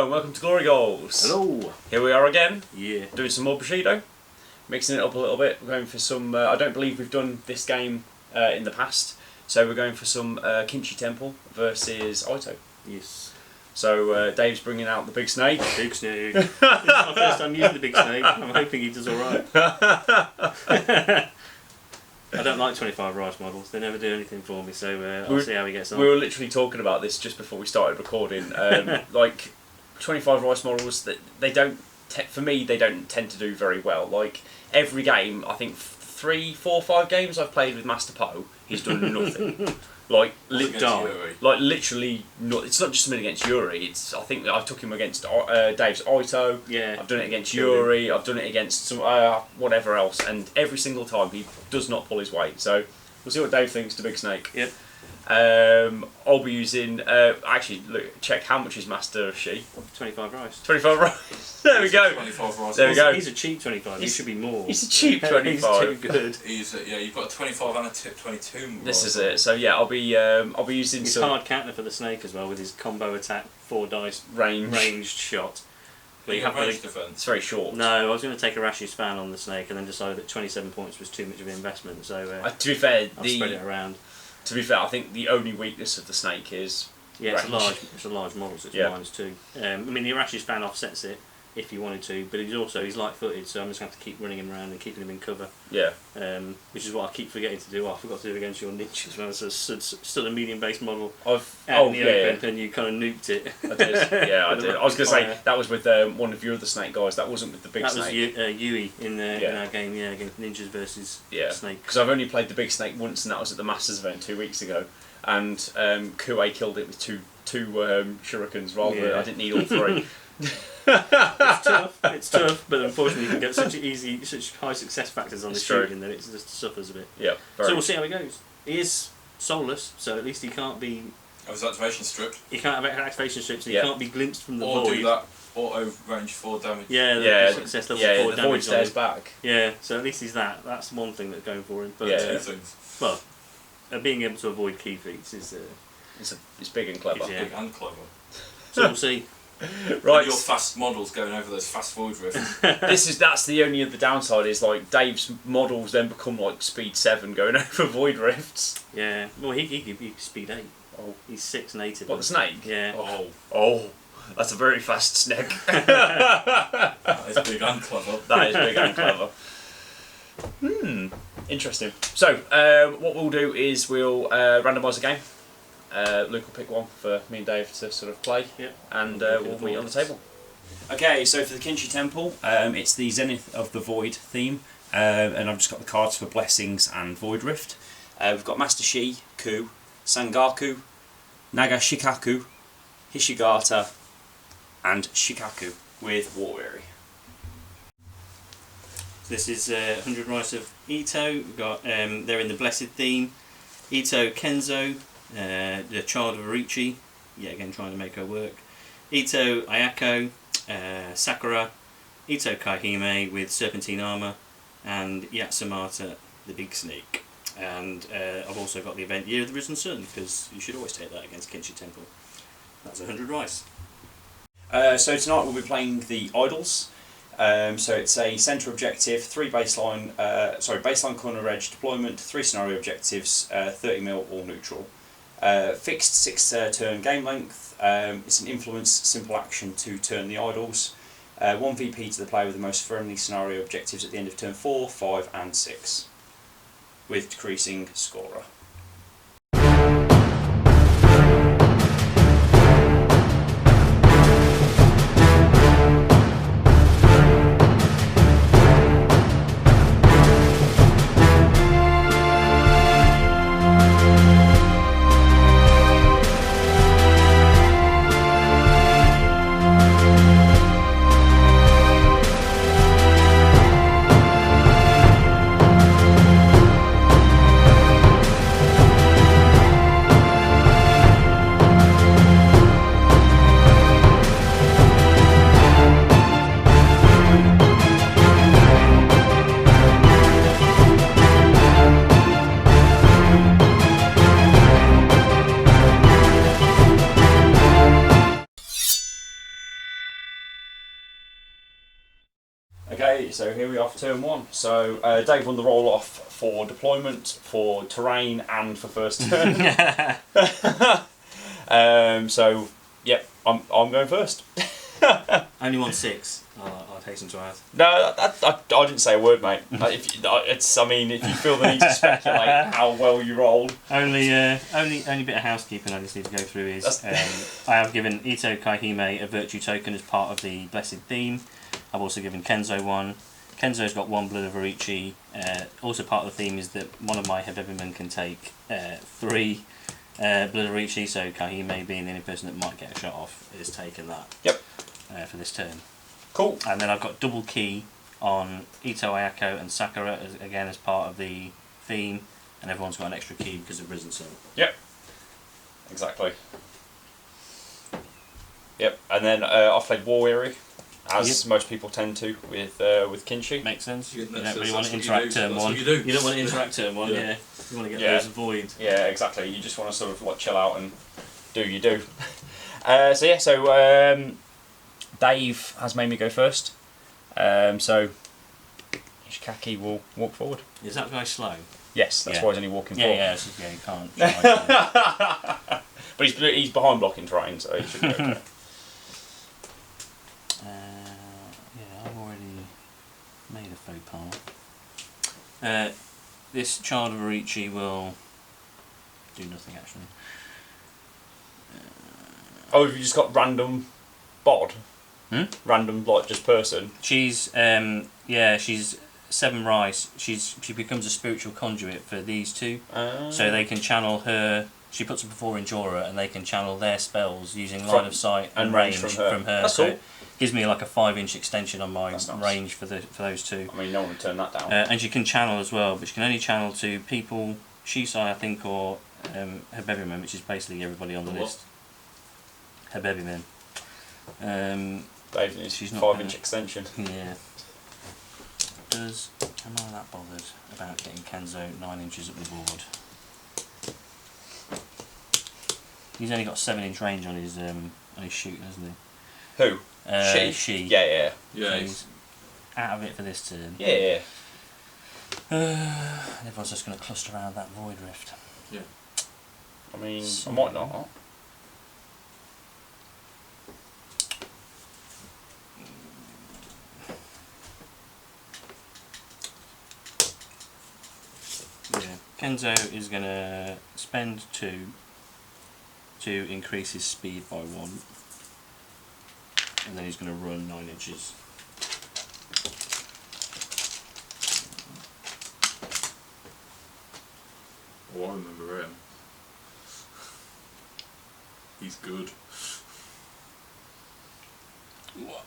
and welcome to Glory Goals. Hello. Here we are again. Yeah. Doing some more Bushido. Mixing it up a little bit. We're going for some... I don't believe we've done this game in the past. So we're going for some Kinshi Temple versus Ito. Yes. So Dave's bringing out the big snake. Big snake. This is my first time using the big snake. I'm hoping he does alright. I don't like 25 rice models. They never do anything for me, so I'll see how he gets on. We were literally talking about this just before we started recording. Like 25 rice models, they don't. For me, they don't tend to do very well. Like every game, I think 3, 4, 5 games I've played with Master Poe, he's done nothing. Literally, not. It's not just something against Yuri. It's I think I took him against Dave's Ito. Yeah. I've done it against Yuri. I've done it against some whatever else, and every single time he does not pull his weight. So we'll see what Dave thinks to Big Snake. Yep. I'll be using. Actually, look, check how much is Master Shi. 25 rice. 25 rice. There we go. 25 rice. There we go. He's a cheap 25. He should be more. He's a cheap 25. He's too good. You've got a 25 and a 22. This is it. So yeah, I'll be using He's some hard counter for the snake as well with his combo attack, 4 dice ranged shot. But you have range defense. It's very short. No, I was going to take a Rashi's fan on the snake and then decided that 27 points was too much of an investment. So to be fair, I'll spread it around. To be fair, I think the only weakness of the snake is range. It's a large model, so it's -2. I mean, the Rashi's fan offsets it if you wanted to, but he's light-footed, so I'm just going to have to keep running him around and keeping him in cover. Yeah. Which is what I keep forgetting to do. I forgot to do it against your ninja as well. So it's still a medium-based model. And you kind of nuked it. I did. Yeah, I did. I was going to say that was with one of your other snake guys. That wasn't with the big snake. That was Yui in our game. Yeah, against ninjas versus snake. Because I've only played the big snake once, and that was at the Masters event 2 weeks ago. And Kue killed it with two shurikens rather than I didn't need all 3. It's tough, but unfortunately you can get such high success factors on the shooting that it just suffers a bit. Yeah. So we'll see how it goes. He is soulless, so at least he can't be... Oh, his activation stripped? He can't have activation strips, so he can't be glimpsed from the void. Or do that auto range 4 damage. The success level 4 damage. The void stares back. Yeah, so at least he's that. That's one thing that's going for him. But, 2 things. Well, being able to avoid key feats is... It's big and clever. Big and clever. So we'll see. Right. And your fast models going over those fast void rifts. That's the only other downside is like Dave's models then become like speed 7 going over void rifts. Yeah. Well, he speed 8. Oh. He's 6 native. What, the snake? Yeah. Oh. That's a very fast snake. That is big and clever. That is big and clever. Interesting. So, what we'll do is we'll randomise a game. Luke will pick one for me and Dave to sort of play, and we'll meet on the table. Okay, so for the Kinshi Temple, it's the Zenith of the Void theme, and I've just got the cards for Blessings and Void Rift. We've got Master Shi, Ku, Sangaku, Nagashikaku, Hishigata, and Shikaku with War Weary. This is 100 rice of Ito. We've got they're in the Blessed theme. Ito Kenzo, the Child of Arichi, again trying to make her work. Ito Ayako, Sakura, Ito Kaihime with Serpentine Armour, and Yatsumata the Big Snake. And I've also got the event Year of the Risen Sun, because you should always take that against Kinshi Temple. That's 100 rice. So tonight we'll be playing the Idols. So it's a centre objective, baseline corner edge deployment, 3 scenario objectives, 30mm all neutral. Fixed 6 turn game length. It's an influence simple action to turn the Idols. 1 VP to the player with the most friendly scenario objectives at the end of turn 4, 5 and 6. With decreasing scorer. Okay, so here we are for turn 1. So Dave won the roll off for deployment, for terrain, and for first turn. So, yep, I'm going first. Only won 6. I'll hasten to add. No, I didn't say a word, mate. If you feel the need to speculate how well you rolled. Only bit of housekeeping I just need to go through is I have given Ito Kaihime a virtue token as part of the blessed theme. I've also given Kenzo one. Kenzo's got 1 Blood of Orichi. Also part of the theme is that one of my Hebebimen can take 3 Blood of Orichi, so Kaihime, being the only person that might get a shot off, is taking that. Yep. For this turn. Cool. And then I've got double key on Ito Ayako and Sakura again as part of the theme, and everyone's got an extra key because of Risen Sun. Yep. Exactly. Yep. And then I've played War Weary, as most people tend to with Kinshi. Makes sense. You don't That's really want to what interact you do. turn That's 1. what you do. You don't want to interact turn 1. Yeah. You want to get those void. Yeah, exactly. You just want to sort of like chill out and do you do. So Dave has made me go first. So Ishikaki will walk forward. Is that very slow? Yes, that's why he's only walking forward. Yeah, you can't. But he's behind blocking terrain, so he should be okay. I've already made a faux pas. This Child of Orichi will do nothing actually. Oh, have you just got random bod? Random, like, just person? She's, she's 7 rice. She becomes a spiritual conduit for these two. So they can channel her. She puts them before Endura, and they can channel their spells using line of sight and range from her. That's so cool. it gives me like a 5-inch extension on my Nice. range for those two. I mean, no one would turn that down. And she can channel as well, but she can only channel to people, Shisai I think, or Hebebimen, which is basically everybody on the list. Hebebimen. Dave needs she's not 5-inch extension. Yeah. Am I that bothered about getting Kenzo 9 inches up the board? He's only got 7-inch range on his shooting, hasn't he? Who? She. Yeah. So he's out of it for this turn. Yeah. Everyone's just going to cluster around that Void Rift. Yeah. I mean, I might not. Yeah. Kenzo is going to spend 2 to increase his speed by 1. And then he's going to run 9 inches. Oh, I remember him. He's good. What?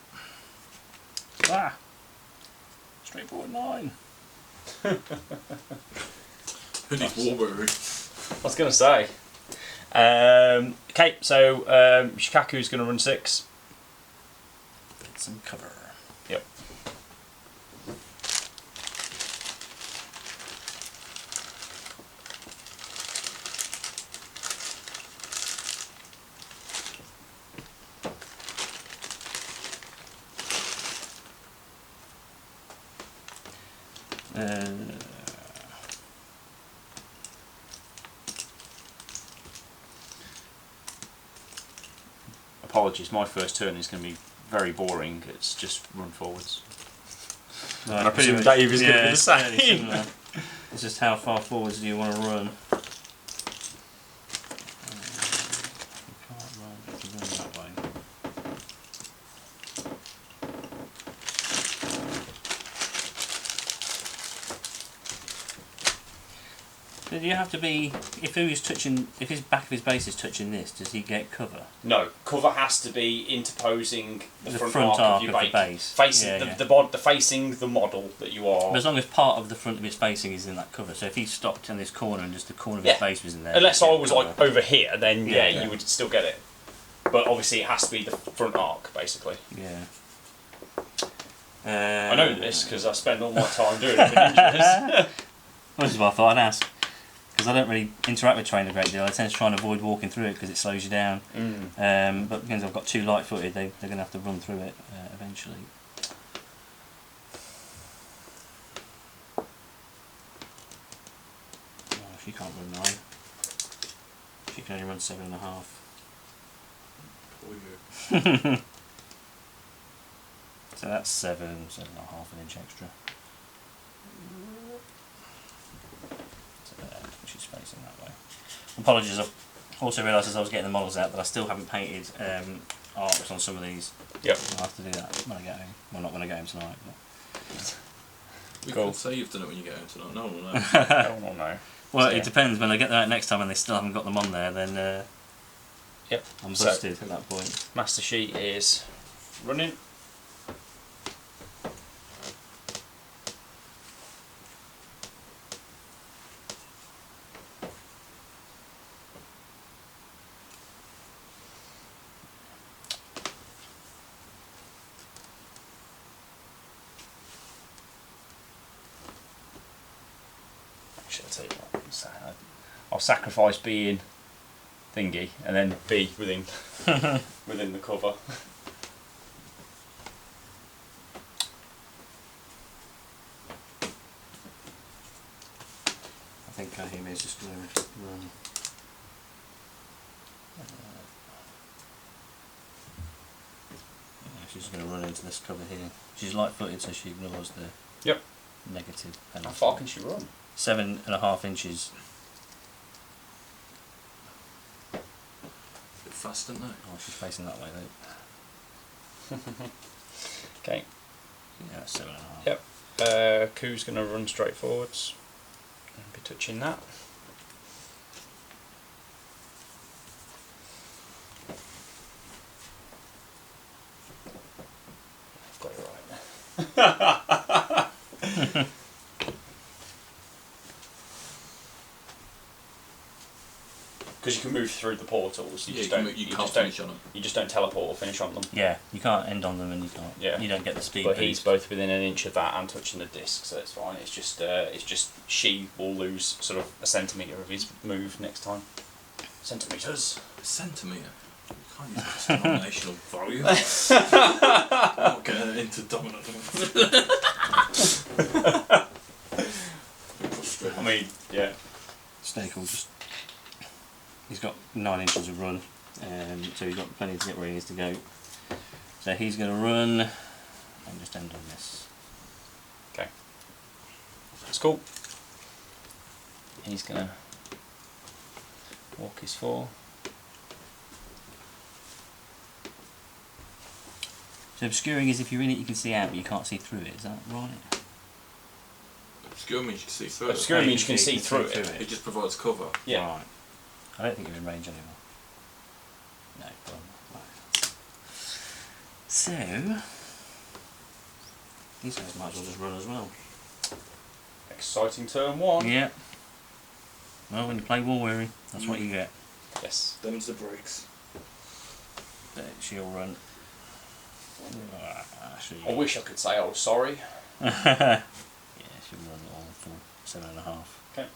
Straightforward 9. And he's Warburg. I was going to say. Okay, so Shikaku's going to run 6. Get some cover. Yep. Apologies, my first turn is going to be very boring. It's just run forwards. Right, And I presume Dave is going to be the fairly same. similar. It's just how far forwards do you want to run? You can't run if you run that way. Do you have to be, if his back of his base is touching this, does he get cover? No, cover has to be interposing the front arc of your the base. Facing facing the model that you are. But as long as part of the front of his facing is in that cover, so if he stopped in this corner and just the corner of his face was in there. Unless I was like over here, then Yeah. you would still get it. But obviously it has to be the front arc, basically. Yeah. I know this because I spend all my time doing it for ninjas. This is what I thought I'd ask. Because I don't really interact with terrain a great deal. I tend to try and avoid walking through it because it slows you down. But because I've got 2 light-footed, they're going to have to run through it eventually. she can't run 9. She can only run 7.5. Poor you. So that's 7.5 an inch extra. So she's facing that way. Apologies, I've also realised as I was getting the models out that I still haven't painted arcs on some of these. Yep. I'll have to do that when I get home. Well, not when I get home tonight. But. We Cool. could say you've done it when you get home tonight. No one will know. No one will know. Well, So, it depends. When I get that next time and they still haven't got them on there, then Yep. I'm So- busted at that point. Master sheet is running. Actually, I'll tell you what, I'll sacrifice being thingy and then be within within the cover. I think Kahime's just going to run. Yeah, she's going to run into this cover here. She's light-footed, so she ignores the negative penalty. How far can she run? 7.5 inches. A bit fast, isn't it? Oh, she's facing that way though. Okay. Yeah, that's 7.5. Yep. Ku's going to run straight forwards and be touching that. Got it right. Because you can move through the portals, you Yeah, just you, don't. can, you you can't just don't. finish on them. You just don't teleport or finish on them. Yeah, you can't end on them and you can't. Yeah. You don't get the speed But boost. he's both within an inch of that and touching the disc, so it's fine. It's just she will lose sort of a centimetre of his move next time. Centimetres. A centimetre? You can't use that as denominational value. Not getting into dominant. I mean, yeah. Snake will just. He's got 9 inches of run, so he's got plenty to get where he needs to go. So he's going to run and just end on this. Okay. That's cool. He's gonna walk his 4. So obscuring is if you're in it you can see out but you can't see through it, is that right? Obscure means you can see through it. Obscure means you can see through it. It just provides cover. Yeah. Right. I don't think you're in range anymore. No, well, right. So these guys might as well just run as well. Exciting turn 1. Yeah. Well, when you play War Weary, that's what you get. Yes. Them's the breaks. But she'll run. I wish I could say I was sorry. Yeah, she'll run all full 7.5. Okay.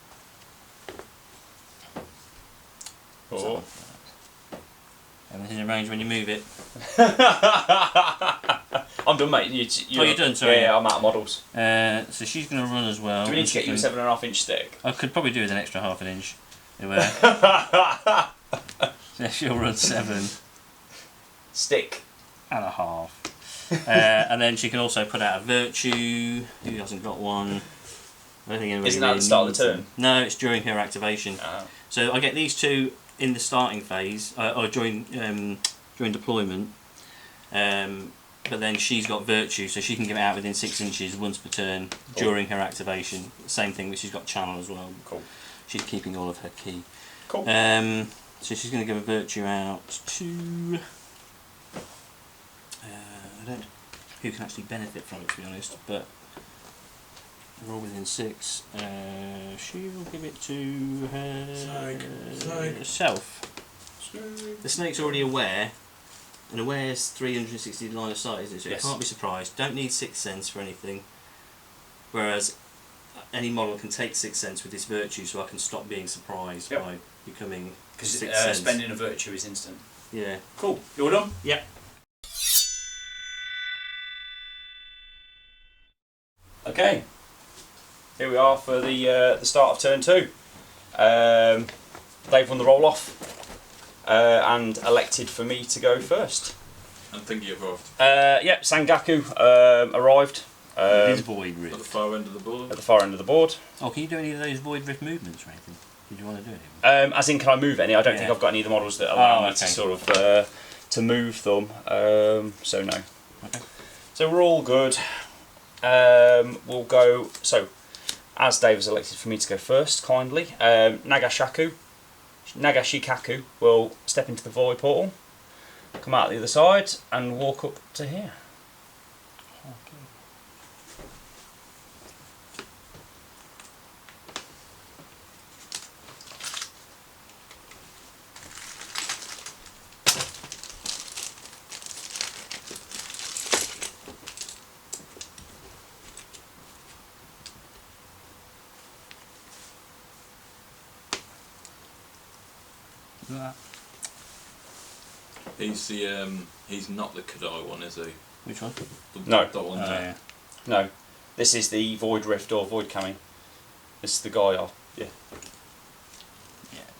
Oh. And this is in range when you move it. I'm done, mate. You're done, sorry. Yeah, I'm out of models. So she's going to run as well. Do we need to get you a 7.5 inch stick? I could probably do with an extra half an inch. So she'll run 7.5. Stick. And then she can also put out a virtue. Who hasn't got one? I don't think anybody Isn't that at really the start of needs the turn? them. No, it's during her activation. Oh. So I get these two in the starting phase, or during deployment. But then she's got virtue, so she can give it out within 6 inches once per turn during her activation. Same thing, but she's got channel as well. Cool. She's keeping all of her key. Cool. So she's going to give a virtue out to. I don't know who can actually benefit from it, to be honest, but they're all within 6. She'll give it to herself. The snake's already aware, and aware's 360 line of sight, isn't it? So Yes. it can't be surprised. Don't need Sixth Sense for anything. Whereas any model can take Sixth Sense with this virtue, so I can stop being surprised by becoming Because Sixth Sense. spending a virtue is instant. Yeah. Cool. You're done? Yep. Okay. Here we are for the start of turn 2. They've won the roll off and elected for me to go first. And thingy arrived. Yep, Sangaku arrived. His Void Rift. At the far end of the board. At the far end of the board. Oh, can you do any of those Void Rift movements or anything? Did you want to do any? As in, can I move any? I don't think I've got any of the models that allow me to sort of to move them. So no. Okay. So we're all good. We'll go. So, as Dave has elected for me to go first, kindly, Nagashikaku will step into the void portal, come out the other side, and walk up to here. He's the he's not the Kadai one, is he? Which one? No. That one Oh, there. yeah. No, this is the Void Rift or Void Coming. This is the guy. Yeah. Yeah,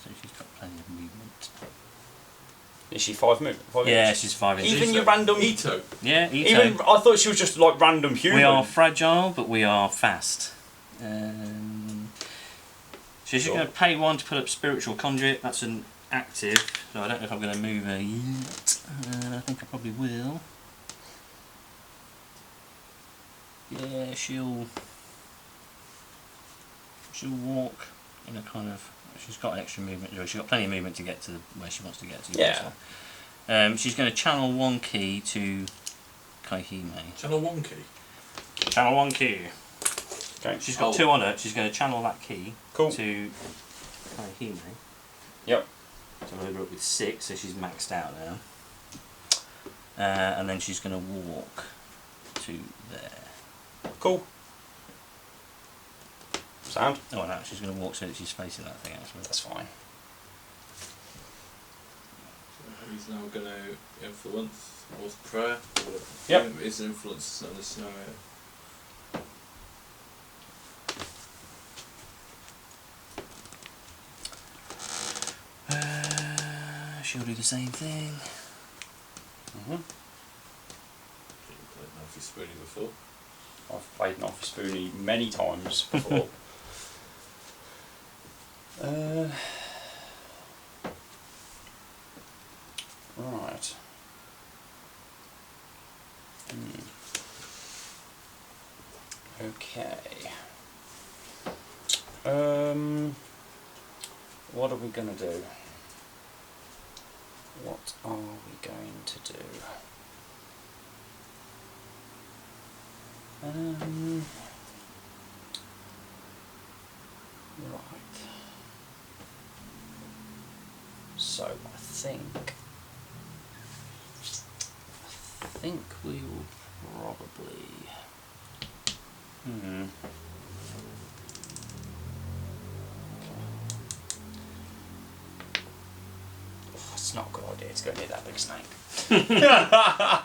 so she's got plenty of movement. Is she 5 movement? Yeah, she's 5 inches. Even your random. Ito. Yeah, Ito. Even I thought she was just like random human. We are fragile, but we are fast. So she's going to pay 1 to put up Spiritual Conduit. That's an active, so I don't know if I'm going to move her yet. I think I probably will. Yeah, she'll walk in a kind of. She's got an extra movement. She's got plenty of movement to get to where she wants to get to. Yeah. She's going to channel 1 key to Kaihime. Channel 1 key. Channel 1 key. Okay. She's got 2 on her. She's going to channel that key Cool. to Kaihime. Yep. So I'll load her up with 6, so she's maxed out now. And then she's going to walk to there. Cool. Sound? Oh no, she's going to walk so that she's facing that thing actually. That's fine. So he's now going to influence or prayer. Yep. His influence on the scenario. She'll do the same thing. You've played Knifey Spoony before. I've played Knifey Spoony many times before. Right. Okay. What are we going to do? What are we going to do? Right. So I think we will probably. It's not a good idea to go near that big snake.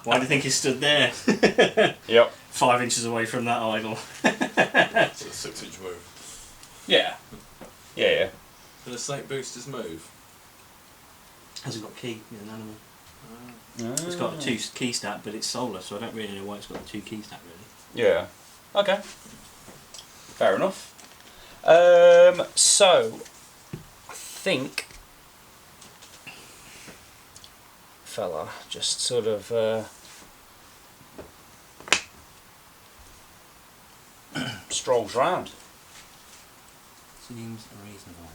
Why do you think he stood there? Yep. 5 inches away from that idol. It's a 6-inch move. Yeah. Yeah. Can a snake boost his move? Hasn't got key in an animal. Yeah. It's got a 2 key stat, but it's solar, so I don't really know why it's got the 2 key stat really. Yeah. Okay. Fair enough. So I think fella just sort of strolls round. Seems reasonable.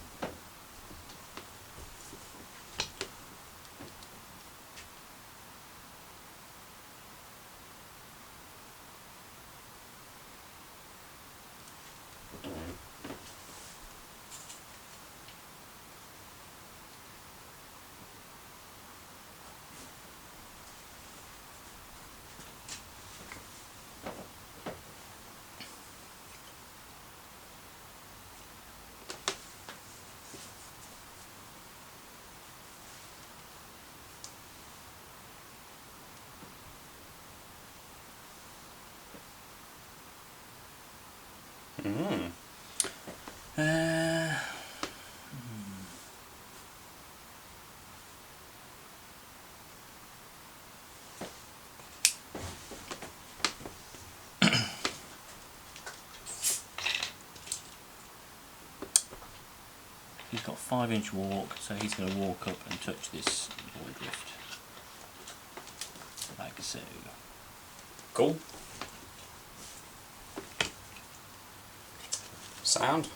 He's got 5-inch walk, so he's going to walk up and touch this void rift. Like so. Cool. Sound.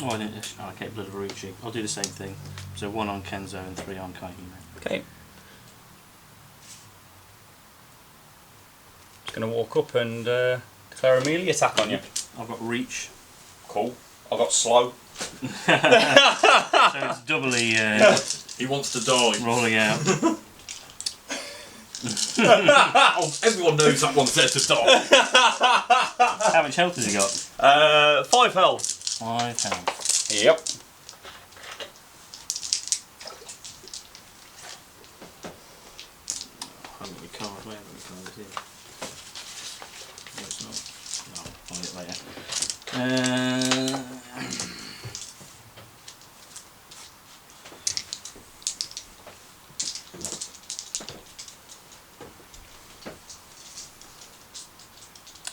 Oh, I didn't allocate Blood of Orochi. I'll do the same thing. So 1 on Kenzo and 3 on Kaihime. Okay. Just going to walk up and declare a melee attack on you. I've got Reach. Cool. I've got slow. So it's doubly He wants to die. rolling out. Oh, everyone knows that one's there to die. How much health has he got? 5 health. 5 health. Yep. I haven't got my card. Where have I got my card? Is it? No, it's not. No, I'll find it later.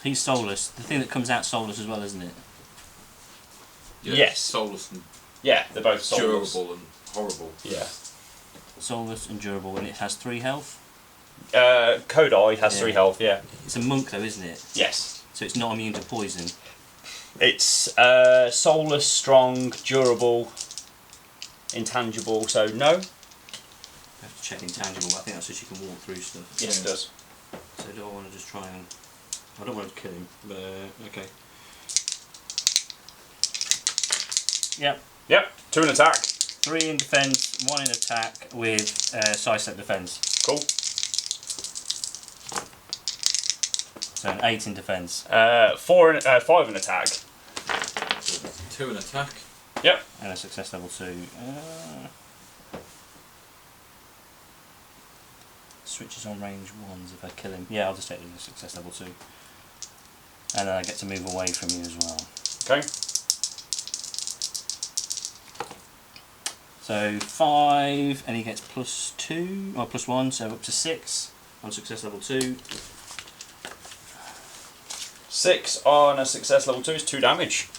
He's soulless. The thing that comes out soulless as well, isn't it? Yeah, Yes. Soulless and Yeah, they're both soulless. durable and horrible. Yeah. Soulless and durable, and it has 3 health. Kodai has Yeah. 3 health, yeah. It's a monk though, isn't it? Yes. So it's not immune to poison. It's soulless, strong, durable, intangible, so no. I have to check intangible, but I think that's so she can walk through stuff. Yes, it does. So do I want to just try and... I don't want to kill him, but okay. Yep. Yep, 2 in attack. 3 in defence, 1 in attack with sidestep defence. Cool. So an 8 in defence. 5 in attack. 2 in attack. Yep. And a success level 2. Switches on range 1s if I kill him. Yeah, I'll just take the success level 2. And then I get to move away from you as well. Okay. So 5, and he gets +2, or +1, so up to 6 on success level 2. 6 on a success level 2 is 2 damage.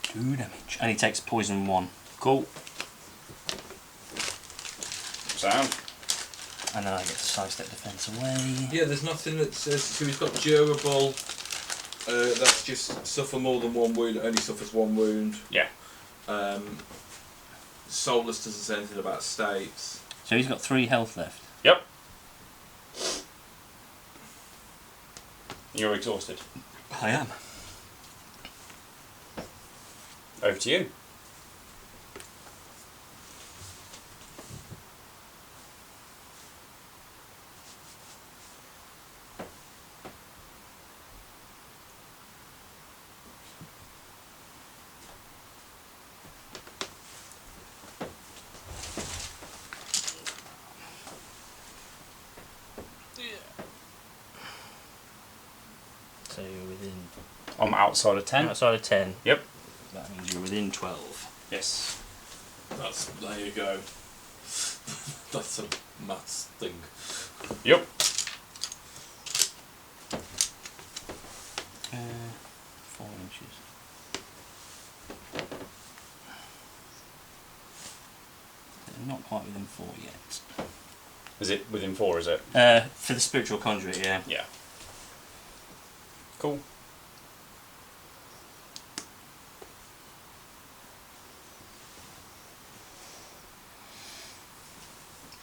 2 damage. And he takes poison 1. Cool. Sound. And then I get to sidestep defence away. Yeah, there's nothing that says so he's got durable. That's just suffer more than 1 wound. Only suffers 1 wound. Yeah. Soulless doesn't say anything about states. So he's got 3 health left. Yep. You're exhausted. I am. Over to you. So you're within... I'm outside of 10. Outside of 10. Yep. That means you're within 12. Yes. There you go. That's a maths thing. Yep. 4 inches. They're not quite within 4 yet. Is it within 4, is it? For the spiritual conduit, yeah. Yeah. Cool.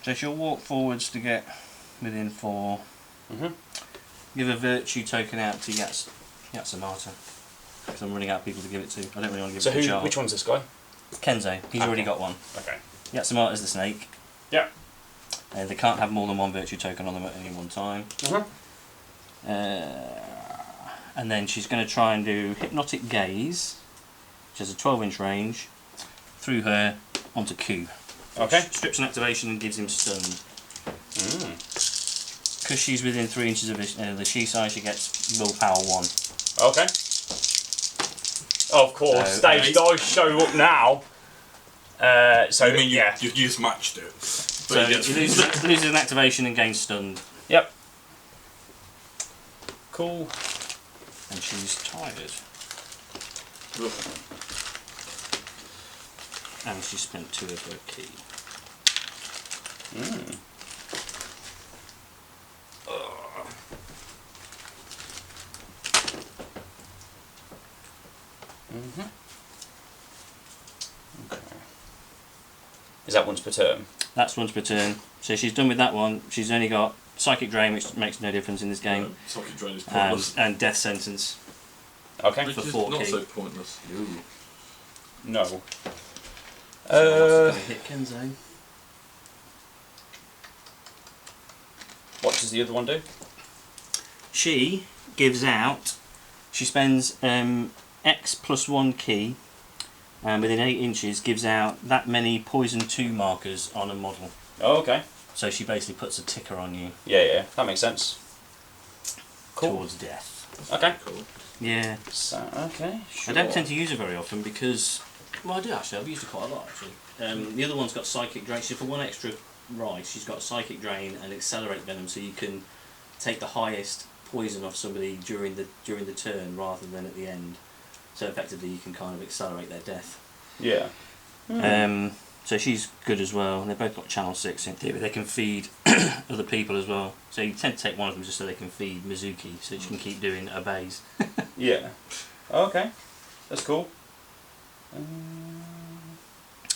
So she'll walk forwards to get within 4. Mhm. Give a virtue token out to Yatsamata. Because I'm running out of people to give it to. I don't really want to give it to Charles. Which one's this guy? Kenzo. He's already got one. Okay. Yatsamata's the snake. Yeah. They can't have more than 1 virtue token on them at any one time. Mhm. And then she's going to try and do Hypnotic Gaze, which has a 12-inch range, through her onto Q. Okay. Strips an activation and gives him stun. Because she's within 3 inches of the she size, she gets willpower 1. Okay. Of course, So, stage dice show up now. So You mean yeah. you just matched it? So But he you loses an activation and gains stunned. Yep. Cool. And she's tired. Ugh. And she spent 2 of her key. Mm. Mhm. Okay. Is that once per turn? That's once per turn. So she's done with that one. She's only got Psychic Drain, which makes no difference in this game, Psychic Drain is pointless. and Death Sentence. Okay. Which for is 4 not key. so pointless. Ooh. No. So what's going to hit Kenzo? What does the other one do? She gives out. She spends X plus 1 key, and within 8 inches gives out that many poison 2 markers on a model. Oh, okay. So she basically puts a ticker on you. Yeah, that makes sense. Cool. Towards death. Okay. Cool. Yeah. So, okay. Sure. I don't tend to use her very often because, well, I do actually. I've used her quite a lot actually. The other one's got Psychic Drain. So for 1 extra rise, she's got Psychic Drain and Accelerate Venom, so you can take the highest poison off somebody during the turn rather than at the end. So effectively, you can kind of accelerate their death. Yeah. So she's good as well. And they've both got Channel 6 in theory. They can feed other people as well. So you tend to take one of them just so they can feed Mizuki, so she can keep doing obeys. Yeah. Okay. That's cool.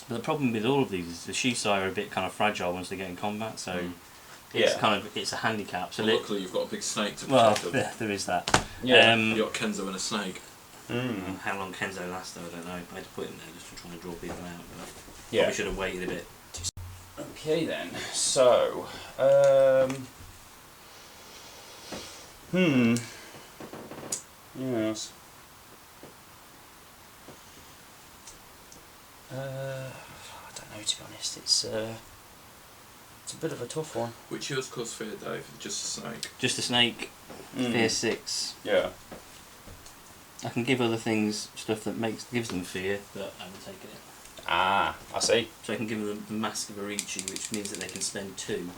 But the problem with all of these is the Shisai are a bit kind of fragile once they get in combat, so it's Yeah. kind of it's a handicap. So Well, luckily you've got a big snake to well, protect them. there is that. Yeah. You've got Kenzo and a snake. How long Kenzo lasts, though, I don't know. I had to put him there just to try and draw people out. But Yeah. probably should have waited a bit. Okay then. So, yes. I don't know, to be honest. It's a bit of a tough one. Which yours cause fear, Dave? Just a snake? Just a snake, fear 6. Yeah. I can give other things stuff that gives them fear, but I haven't taken it. Ah, I see. So I can give them the Mask of Arichi, which means that they can spend 2.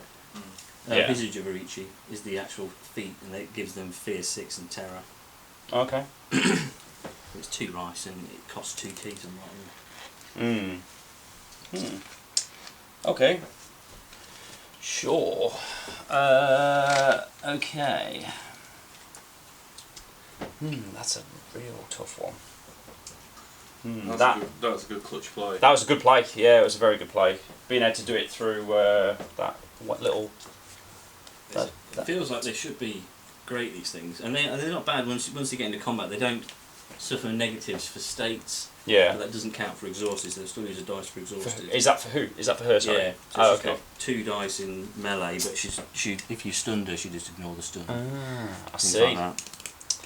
Yeah. Visage of Arichi is the actual feat, and it gives them fear 6 and terror. Okay. It's 2 rice, and it costs 2 keys on that one. Okay. Sure. Okay. That's a real tough one. That was a good clutch play. That was a good play. Yeah, it was a very good play. Being able to do it through that little. It feels like they should be great, these things, and they're not bad once they get into combat. They don't suffer negatives for states. Yeah. But that doesn't count for exhausted. They'll still use a dice for exhausted. Is that for who? Is that for her? Sorry. Yeah. So Oh, she's okay. got 2 dice in melee, but if you stunned her, she just ignore the stun. I Things see. like that.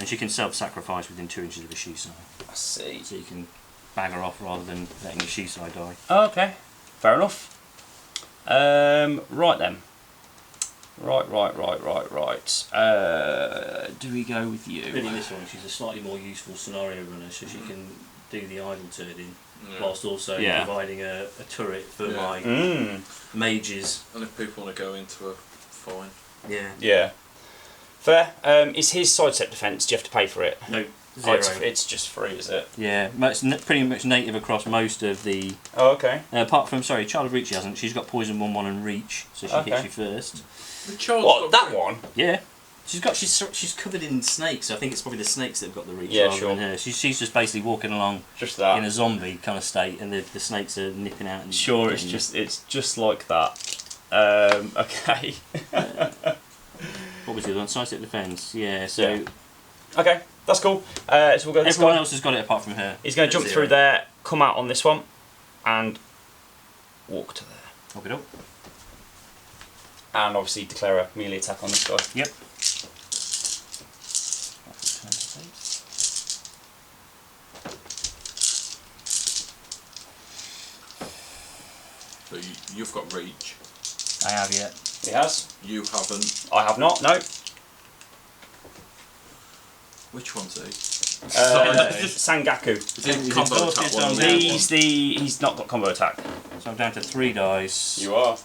And she can self-sacrifice within 2 inches of a Shisai. I see. So you can bag her off rather than letting a Shisai die. Okay. Fair enough. Right then. Right. Do we go with you? Really, this one, she's a slightly more useful scenario runner, so she can do the idle turning, whilst also providing a turret for my mages. And if people want to go into her, fine. Yeah. Fair. Is his sidestep defence? Do you have to pay for it? No, Oh, 0. it's just free, is it? Yeah, it's pretty much native across most of the. Oh, okay. Apart from, Child of Reach hasn't. She's got poison 1/1 and reach, so she hits you first. The child's What, got that one? Yeah, she's covered in snakes. So I think it's probably the snakes that have got the reach Yeah, rather sure. than her. She's just basically walking along Just that. in a zombie kind of state, and the snakes are nipping out. And Sure, getting you. it's just like that. Okay. What was the other one? Sidestep defence. Yeah. So Yeah. Okay, that's cool. So we'll go this everyone guy. else has got it apart from her. He's going to jump through there, come out on this one, and walk to there. Hook it up. And obviously declare a melee attack on this guy. Yep. So you've got reach. I have, yeah. He has. You haven't. I have not, no. Which one's he? Sangaku. Is it combo attack one? He's not got combo attack. So I'm down to 3 dice. You are.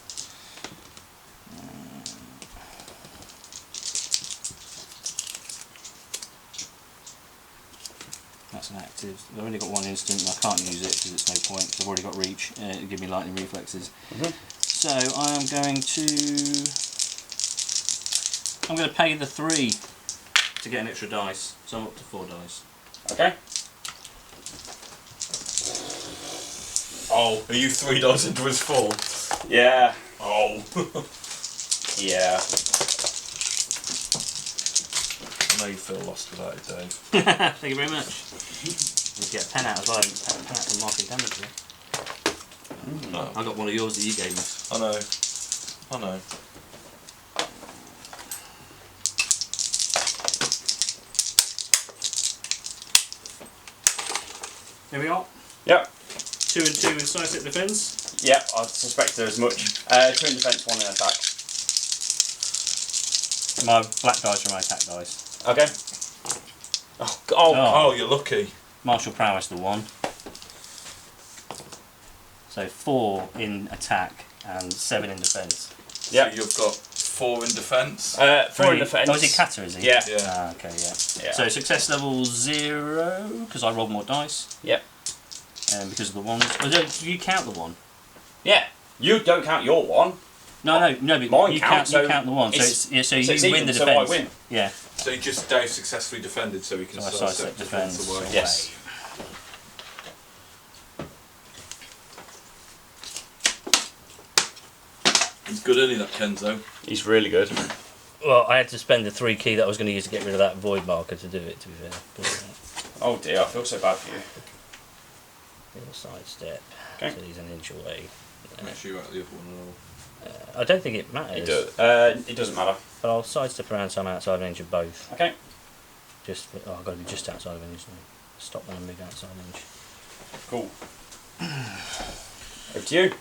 that's an active. I've already got one instant and I can't use it because it's no point because I've already got reach. It'll give me lightning reflexes. So I'm going to pay the 3 to get an extra dice. So I'm up to 4 dice. Okay. Oh, are you 3 dice into his 4? Yeah. Oh. Yeah. I know you feel lost without it, Dave. Thank you very much. You get a pen out as well. A pen out for marking damage here. Oh. I got one of yours that you gave me. I know. I know. Here we are. Yep. 2 and 2 in side-step defence. Yep, I suspect there as much. 2 in defence, 1 in attack. My black dice are my attack dice. Okay. Oh, you're lucky. Martial prowess the 1. So 4 in attack and 7 in defence. Yep. So you've got 4 in defence. 4 in defence. Oh, is he Kata, is he? Yeah. Yeah. Ah, okay, yeah. Yeah. So success level 0, because I rolled more dice. Yep. Because of the 1s. Oh, do you count the 1? Yeah. You don't count your 1. No, but Mine you counts, count so the 1. So, so you it's win even, the so defence. I win. Yeah. So Dave successfully defended, so he can So I start sidestep defence defence away. Yes. He's good, isn't he, that Kenzo? He's really good. Well, I had to spend the 3 key that I was going to use to get rid of that void marker to do it, to be fair. But, Oh dear, I feel so bad for you. little sidestep. Okay. So he's an inch away. Make sure you're out the other one at all. I don't think it matters. It doesn't matter. But I'll sidestep around so I'm outside an inch of both. Okay. I've got to be just outside of an inch now. Stop when I move outside an inch. Cool. Over to you.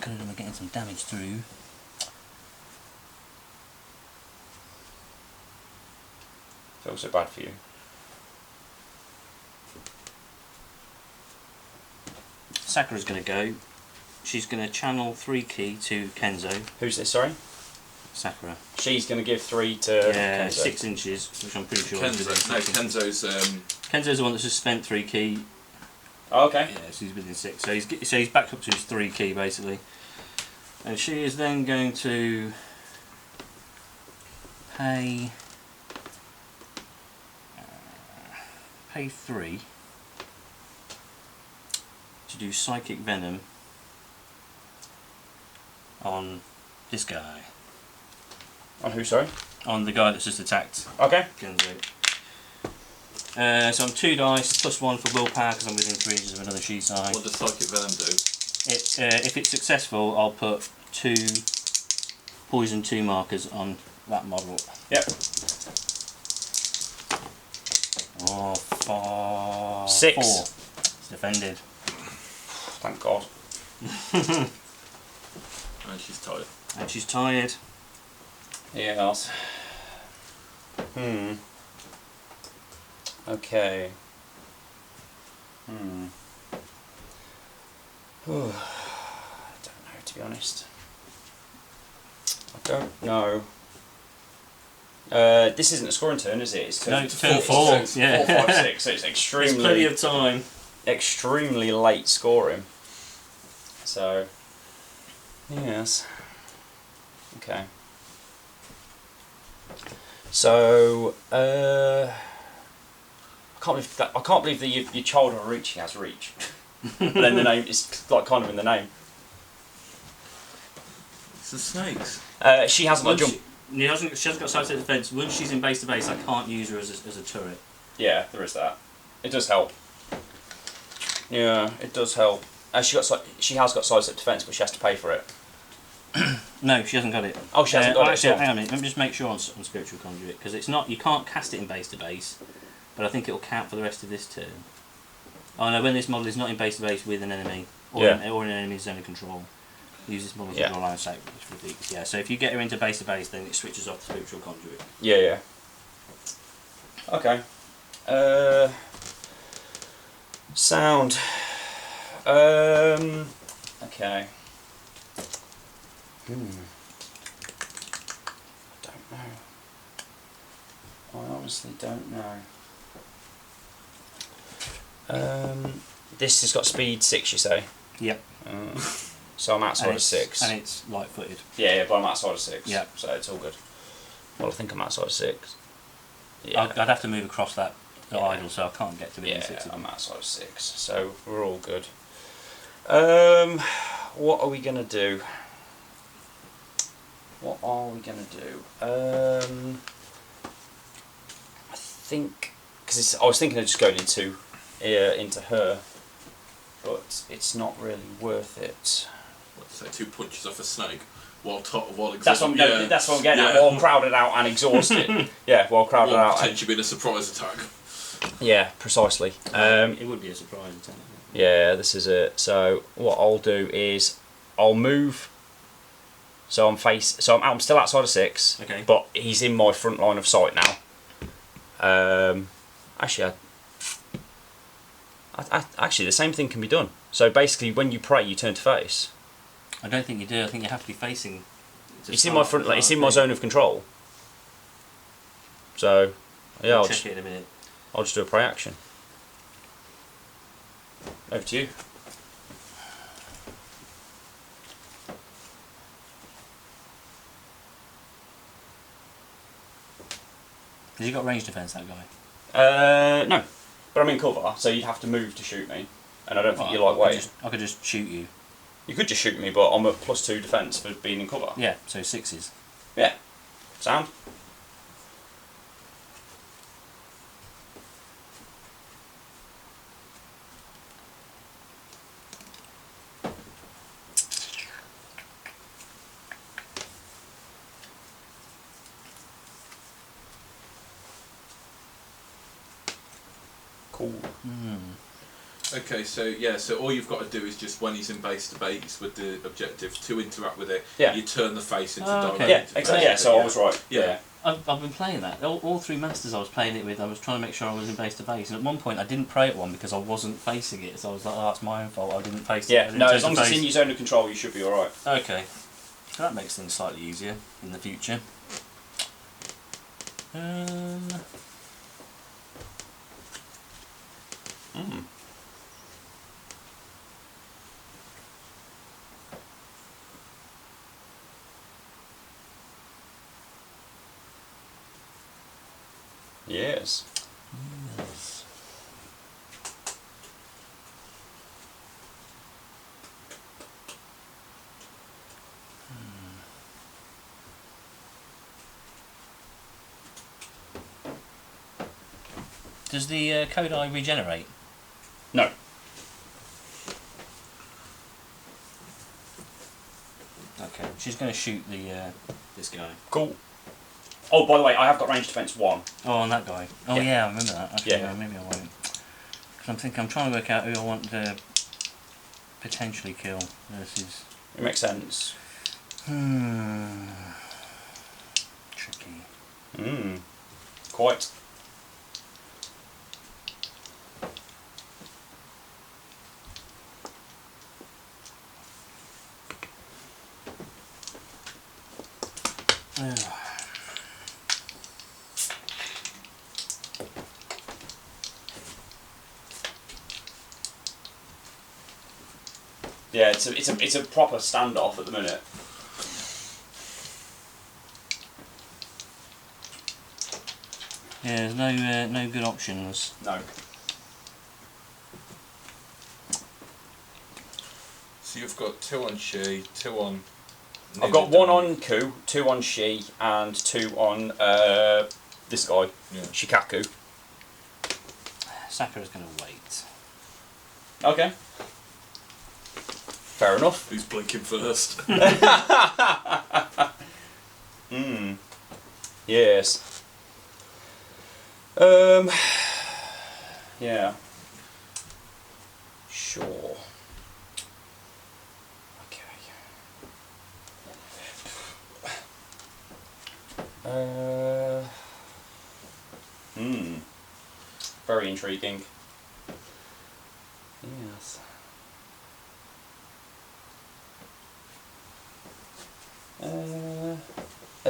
Could have done with getting some damage through. Feel so bad for you. Sakura's going to go. She's going to channel 3 key to Kenzo. Who's this, sorry? Sakura. She's going to give 3 to Yeah, Kenzo. 6 inches, which I'm pretty sure is within Kenzo's Kenzo's the one that's just spent 3 key. Oh, okay. Yeah, so he's within 6. So he's back up to his 3 key basically. And she is then going to pay 3 to do psychic venom on this guy. On who, sorry? On the guy that's just attacked Okay. Kenzo. So I'm 2 dice plus 1 for willpower because I'm within 3 inches of another she side. what does Psychic Venom do? If it's successful, I'll put 2 poison 2 markers on that model. Yep. Oh, 4. 6. 4. It's defended. Thank God. And she's tired. And she's tired. Yes. Okay. I don't know, to be honest. I don't know. This isn't a scoring turn, is it? It's No, it's turn 4. Yeah. 4, 5, 6. So it's There's plenty of time. extremely late scoring. So, yes. Okay. So, I can't believe that your child or reaching has reach. But then the name is like kind of in the name. It's the snakes. She hasn't got jump. She hasn't got side defense. Once she's in base to base, I can't use her as a turret. Yeah, there is that. It does help. Yeah, it does help. She has got side step defense, but she has to pay for it. No, she hasn't got it. Oh, she hasn't got it. Actually, hang on a minute. Let me just make sure on spiritual conduit because it's not. You can't cast it in base to base, but I think it will count for the rest of this turn. Oh no, when this model is not in base to base with an enemy or in an enemy's zone of control, use this model to draw line of sight. Yeah. So if you get her into base to base, then it switches off to spiritual conduit. Yeah. Okay. Sound. Okay. I don't know. I honestly don't know. This has got speed 6, you say? Yep. So I'm outside of 6. And it's light-footed. Yeah, but I'm outside of 6. Yeah. So it's all good. Well, I think I'm outside of 6. Yeah. I'd have to move across that idle, so I can't get to the Yeah, 6. I'm outside of 6. So we're all good. What are we gonna do? What are we gonna do? I think because I was thinking of just going into her, but it's not really worth it. What, so 2 punches off a snake while exhausted. That's what I'm getting at. While crowded out and exhausted. Yeah, while crowded out. Potentially being a surprise attack. Yeah, precisely. It would be a surprise attack. Yeah, this is it. So what I'll do is I'll move. So I'm I'm still outside of 6. Okay. But he's in my front line of sight now. Actually, actually the same thing can be done. So basically, when you pray, you turn to face. I don't think you do. I think you have to be facing. It's in my front line. It's in my zone of control. So yeah, I'll check it in a minute. I'll just do a pray action. Over to you. Has he got range defense, that guy? No, but I'm in cover, so you'd have to move to shoot me, and I don't think you like weight. I could just shoot you. You could just shoot me, but I'm at +2 defence for being in cover. Yeah, so 6s. Yeah. Sound? Cool. Okay, so all you've got to do is just when he's in base to base with the objective to interact with it, you turn the face into direct. Yeah, exactly. Yeah, so I was right. Yeah. I've been playing that. All 3 masters I was playing it with, I was trying to make sure I was in base to base, and at one point I didn't pray at one because I wasn't facing it, so I was like, oh, that's my own fault, I didn't face it. Yeah, no, as long as it's in your zone of control, you should be alright. Okay. So that makes things slightly easier in the future. Yes. Yes. Does the Kodai regenerate? No. Okay, she's going to shoot the this guy. Cool. Oh, by the way, I have got range defence 1. Oh, on that guy. Oh yeah, I remember that. Actually, Yeah. maybe I won't. Because I'm trying to work out who I want to potentially kill versus. It makes sense. Tricky. Quite. Yeah, it's a proper standoff at the minute. Yeah, there's no good options. No. So you've got 2 on she, 2 on. I've got 1 on Ku, 2 on Shi, and 2 on this guy, Shikaku. Sakura's going to wait. Okay. Fair enough. Who's blinking first? Yes. Yeah. Sure. Okay. Very intriguing.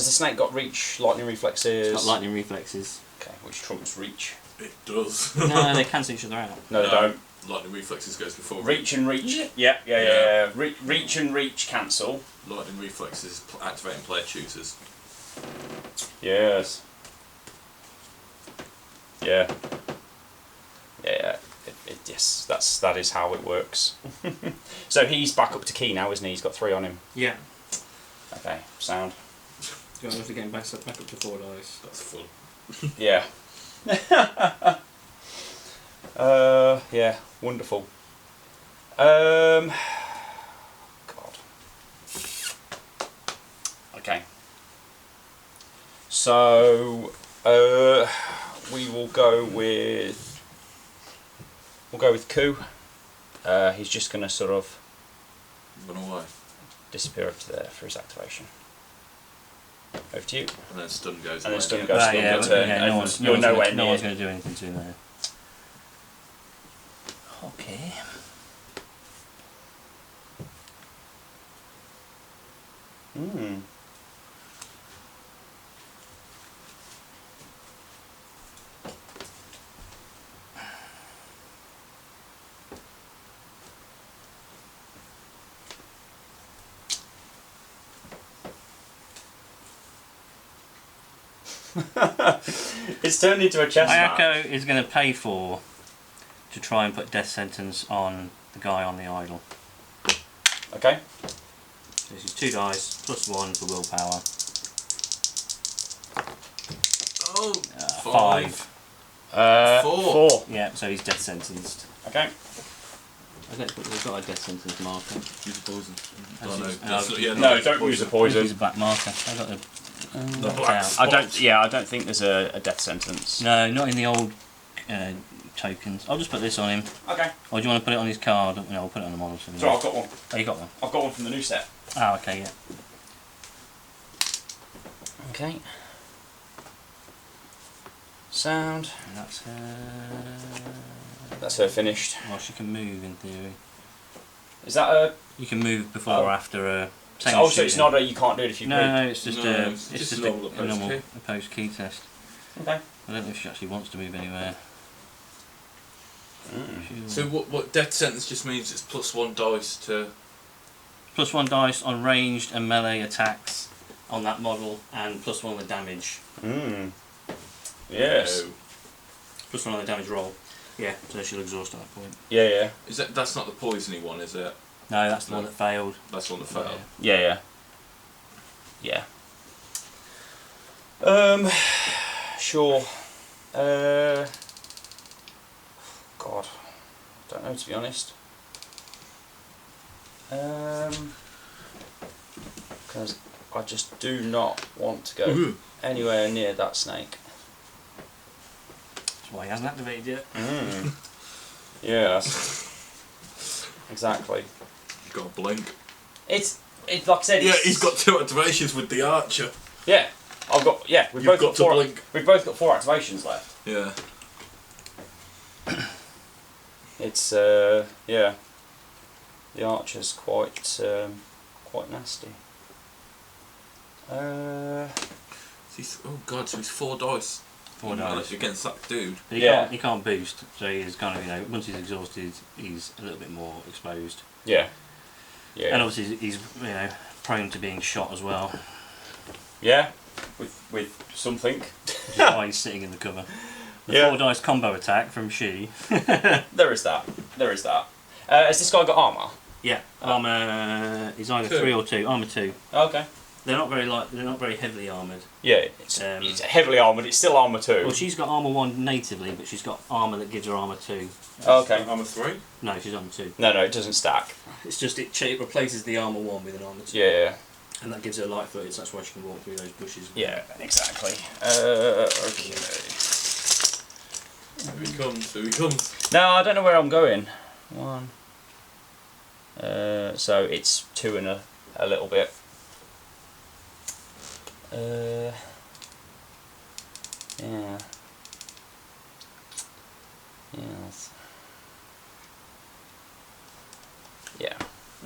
Has the snake got reach, lightning reflexes? It's got lightning reflexes. Okay, which trumps reach. It does. No, they cancel each other out. No, they don't. Lightning reflexes goes before reach. And reach. Yeah. Reach and reach cancel. Lightning reflexes activating player choosers. Yes. Yeah. Yes, that is how it works. So he's back up to key now, isn't he? He's got 3 on him. Yeah. Okay, sound. You're going to get back up to 4 dice. That's fun. Yeah. Yeah, wonderful. God. Okay. So we will go with. We'll go with Ku. He's just going to sort of Run away. disappear up to there for his activation. Over to you. And then stun goes And away. then stun goes to your turn. No one's going to do anything to him there. Okay. It's turned into a chess match. Ayako is going to pay 4 to try and put death sentence on the guy on the idol. Okay. This is 2 dice plus 1 for willpower. Oh, 5. 4. Yeah, so he's death sentenced. Okay. We've got a death sentence marker. Use a poison. No, don't use a poison. Use a black marker. I got the black spot. I don't think there's a death sentence. No, not in the old tokens. I'll just put this on him. Okay. Or do you want to put it on his card? No, I'll put it on the model. So I've got one. Oh, you got one? I've got one from the new set. Oh, okay, yeah. Okay. Sound. And that's That's her finished. well, she can move in theory. Is that a... You can move before or after a... So it's not a you can't do it if you No, bleed? no, it's just it's just a a normal opposed key test. Okay. I don't know if she actually wants to move anywhere. So what death sentence just means it's plus 1 dice to... Plus 1 dice on ranged and melee attacks on that model, and plus 1 on the damage. Yes. No. Plus 1 on the damage roll. Yeah, so she'll exhaust at that point. Yeah. That's not the poisony one, is it? No, that's the one that failed. That's the one that failed. Yeah. Sure. God, don't know, to be honest. Because I just do not want to go anywhere near that snake. That's why he hasn't activated yet. Yes. Exactly. You've got a blink. It's like I said. Yeah, he's got 2 activations with the archer. Yeah, I've got. Yeah, we've both got 4. We've both got 4 activations left. Yeah. It's yeah. The archer's quite nasty. Oh god, so he's 4 dice. 4 dice against that dude. But he can't boost, so he is kind of, once he's exhausted, he's a little bit more exposed. Yeah. And obviously he's prone to being shot as well. Yeah, with something. Which is why he's sitting in the cover. The 4 dice combo attack from She. There is that. Has this guy got armour? Yeah, armour is either 3 or 2. Armour 2. Okay. They're not very heavily armoured. Yeah, it's heavily armoured. It's still armour 2. Well, she's got armour 1 natively, but she's got armour that gives her armour 2. Okay. Armour 3? No, she's armour 2. No, it doesn't stack. It's just it replaces the armour 1 with an armour 2. Yeah. And that gives her light footed, so that's why she can walk through those bushes. Yeah, exactly. Okay. Here he comes. No, I don't know where I'm going. 1. So it's 2 and a little bit. Yeah. Yes. Yeah.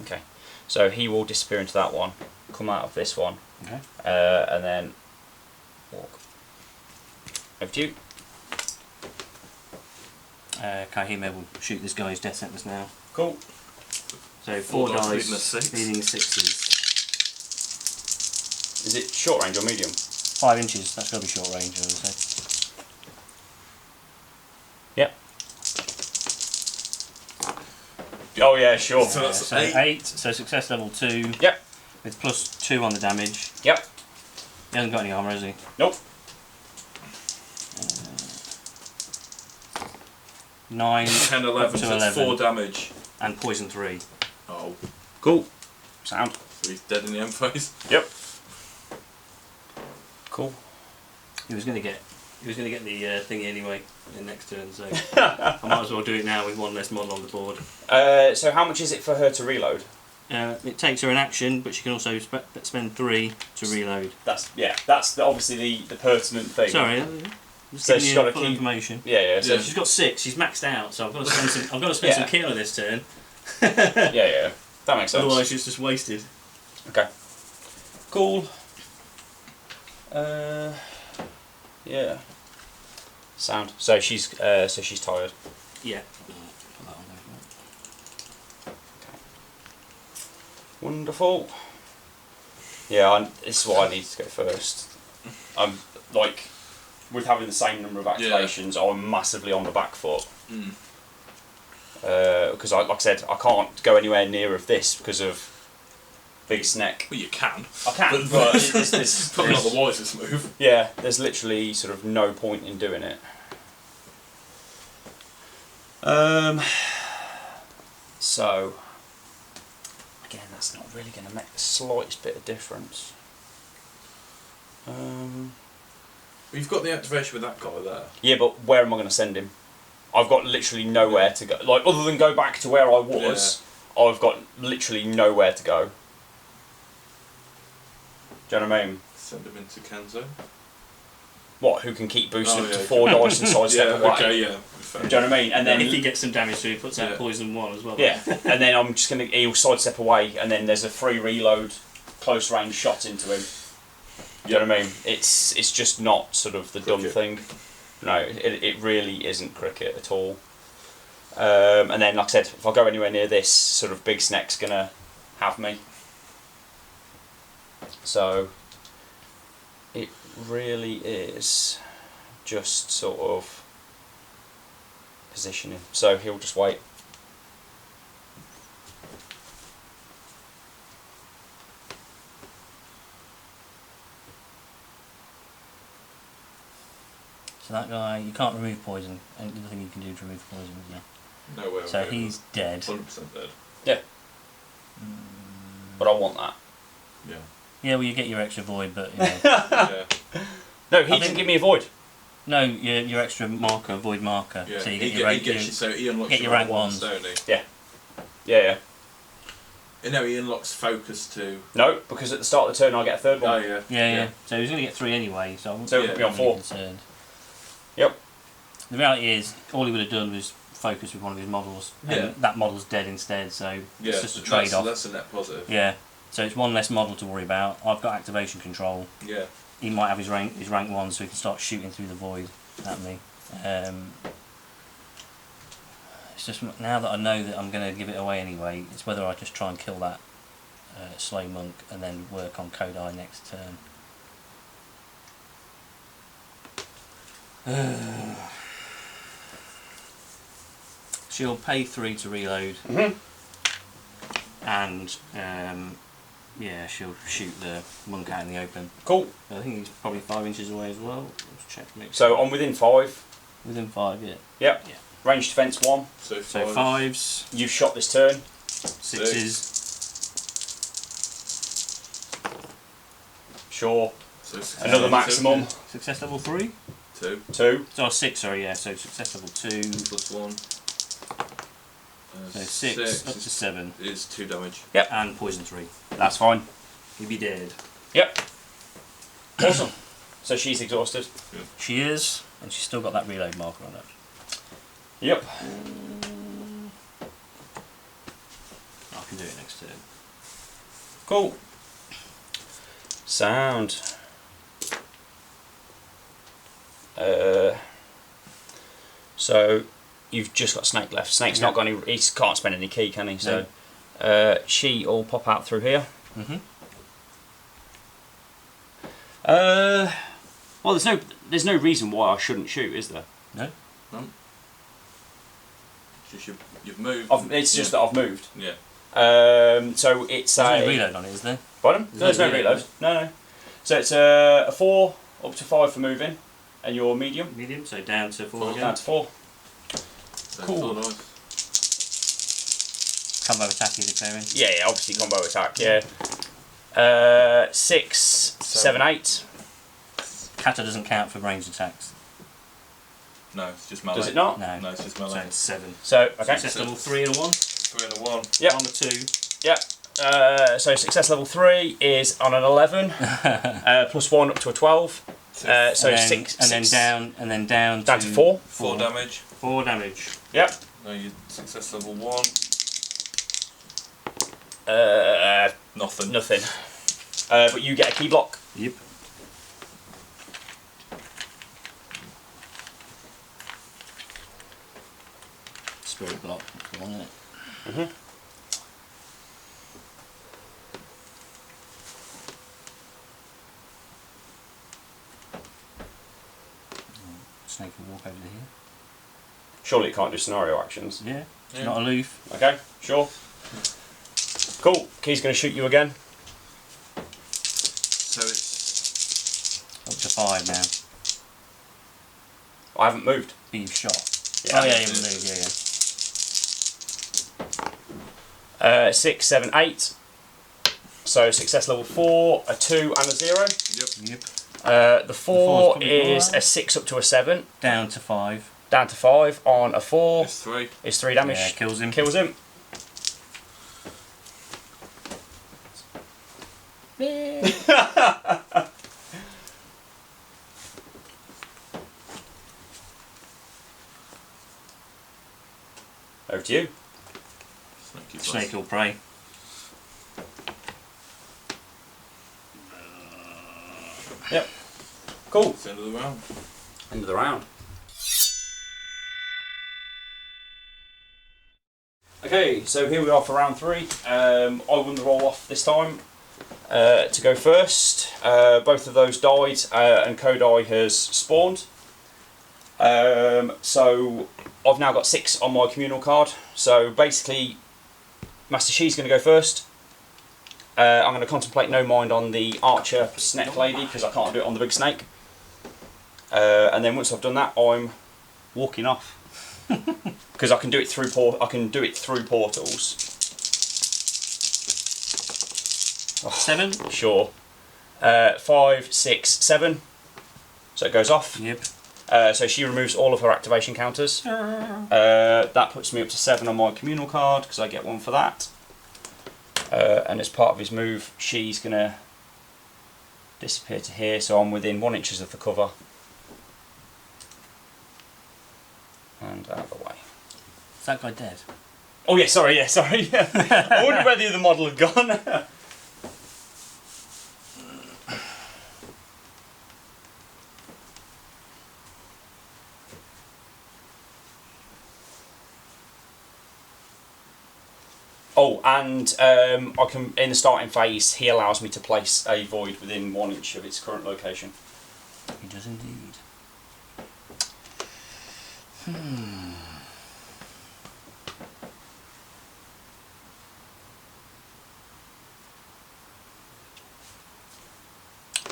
Okay. So he will disappear into that one, come out of this one, Okay. And then walk. Over to you. Kahime will shoot this guy's death sentence now. Cool. So 4 dice, six. leading 6s. Is it short range or medium? 5 inches, that's got to be short range, I would say. Yep. Oh yeah, sure. So that's So 8. 8, so success level 2. Yep. With +2 on the damage. Yep. He hasn't got any armour, has he? Nope. 9, 10, 11, up to so 11. it's 4 damage. And poison 3. Oh, Cool. Sound. so he's dead in the end phase. Yep. Cool. He was going to get the thingy anyway in next turn, so I might as well do it now with 1 less model on the board. So how much is it for her to reload? It takes her an action, but she can also spend 3 to reload. That's obviously the pertinent thing. Sorry, just So giving she's you got to full keep information. Yeah. So She's got 6. She's maxed out, so I've got to spend some. I've got to spend some kilo this turn. yeah. That makes sense. Otherwise, she's just wasted. Okay. Cool. Yeah. Sound. So she's tired. Yeah. Wonderful. Yeah, this is what I need to go first. I'm like, with having the same number of activations, I'm massively on the back foot. Because like I said, I can't go anywhere near of this because of Big Snack. Well, you can. I can, but it's probably not the wisest move. Yeah, there's literally sort of no point in doing it. So again, that's not really going to make the slightest bit of difference. You've got the activation with that guy there. Yeah, but where am I going to send him? I've got literally nowhere to go. Like, other than go back to where I was, I've got literally nowhere to go. Do you know what I mean? Send him into Kenzo. What? Who can keep boosting to 4 dice and sidestep away? Okay, yeah. Do you know what I mean? And then if he gets some damage, so he puts out poison 1 as well. Yeah, and then I'm just gonna. He'll sidestep away, and then there's a free reload, close range shot into him. Do you know what I mean? It's just not sort of the dumb thing. No, it really isn't cricket at all. And then, like I said, if I go anywhere near this, sort of Big Snack's gonna have me. So it really is just sort of positioning. So he'll just wait. So that guy, you can't remove poison. Ain't nothing you can do to remove poison, is there? No way. So he's dead. 100% dead. Yeah. But I want that. Yeah. Yeah, well, you get your extra void, but you know. Yeah. No, he didn't give me a void. No, your extra marker, void marker. Yeah. So you he get your rank. so he unlocks get your rank ones, ones. don't he? Yeah. Yeah. No, he unlocks focus too. No, because at the start of the turn I get a third one. Oh yeah. Yeah. So he's going to get 3 anyway. So I wouldn't So be it'll be on 4. concerned. Yep. The reality is, all he would have done was focus with one of his models, and that model's dead instead. So it's just a trade-off. That's a net positive. Yeah. So it's 1 less model to worry about. I've got activation control. Yeah. He might have his rank 1, so he can start shooting through the void at me. It's just now that I know that I'm going to give it away anyway, it's whether I just try and kill that slow monk and then work on Kodai next turn. She'll pay 3 to reload, and yeah, she'll shoot the monk out in the open. Cool. I think he's probably 5 inches away as well. Let's check. So I'm within 5. Within 5, yeah. Yep. Yeah. Range defence 1. So 5s. You've shot this turn. 6s. Sure. So Another maximum. Success level 3? 2. 2. Oh, 6, sorry, yeah. So success level 2. Plus 1. So 6 up to 7. Is 2 damage. Yep. And poison 3. That's fine. He'd be dead. Yep. Awesome. So she's exhausted. Yeah. She is, and she's still got that reload marker on her. Yep. I can do it next turn. Cool. Sound. So you've just got Snake left. Snake's not got any. He can't spend any key, can he? So she will pop out through here. Well, there's no reason why I shouldn't shoot, is there? No. Just you've moved. It's just that I've moved. Yeah. So it's There's no reload on it, is there? Pardon? There's no reload. No. So it's a 4 up to 5 for moving, and you're medium. Medium, so down to 4 again. Down to 4. Cool. Nice. Combo attack you're declaring? Yeah, obviously combo attack, yeah. 6, 7, 8. Kata doesn't count for ranged attacks. No, it's just melee. Does it not? No. No, it's just melee. So it's 7. So, okay. Success level 3 and a 1. 3 and a 1. Yep. Armor 2. Yep. So success level 3 is on an 11, plus 1 up to a 12. So and then, 6. And then down to 4. 4 damage. 4 damage. Yep. No, you success level 1. Nothing. Nothing. But you get a key block. Yep. Spirit block. That's the one, isn't it? Snake will walk over to here. Surely it can't do scenario actions. Yeah. It's not aloof. Okay, sure. Cool. Key's going to shoot you again. So it's Up to 5 now. I haven't moved. But you've shot. Yeah, Oh yeah, you haven't moved, yeah. 6, 7, 8. So success level 4, a 2 and a 0. Yep. The 4 is a 6 up to a 7. Down to 5. Down to 5 on a 4. It's 3. Is 3 damage. Yeah, kills him. Kills him. Over to you. Snake will prey. Yep. Cool. It's the end of the round. End of the round. Okay, so here we are for round 3. I won the roll off this time to go first. Both of those died and Kodai has spawned. So I've now got 6 on my communal card. So basically, Master Shi's going to go first. I'm going to contemplate no mind on the archer snake lady because I can't do it on the big snake. And then once I've done that, I'm walking off because I can do it through portals. 7. Sure. 5, 6, 7. So it goes off. Yep. So she removes all of her activation counters. That puts me up to 7 on my communal card because I get 1 for that. And as part of his move, she's going to disappear to here, so I'm within 1 inch of the cover. And out of the way. Is that guy dead? Oh yeah, sorry. I wondered where the other model had gone. Oh, and I can, in the starting phase, he allows me to place a void within 1 inch of its current location. He does indeed.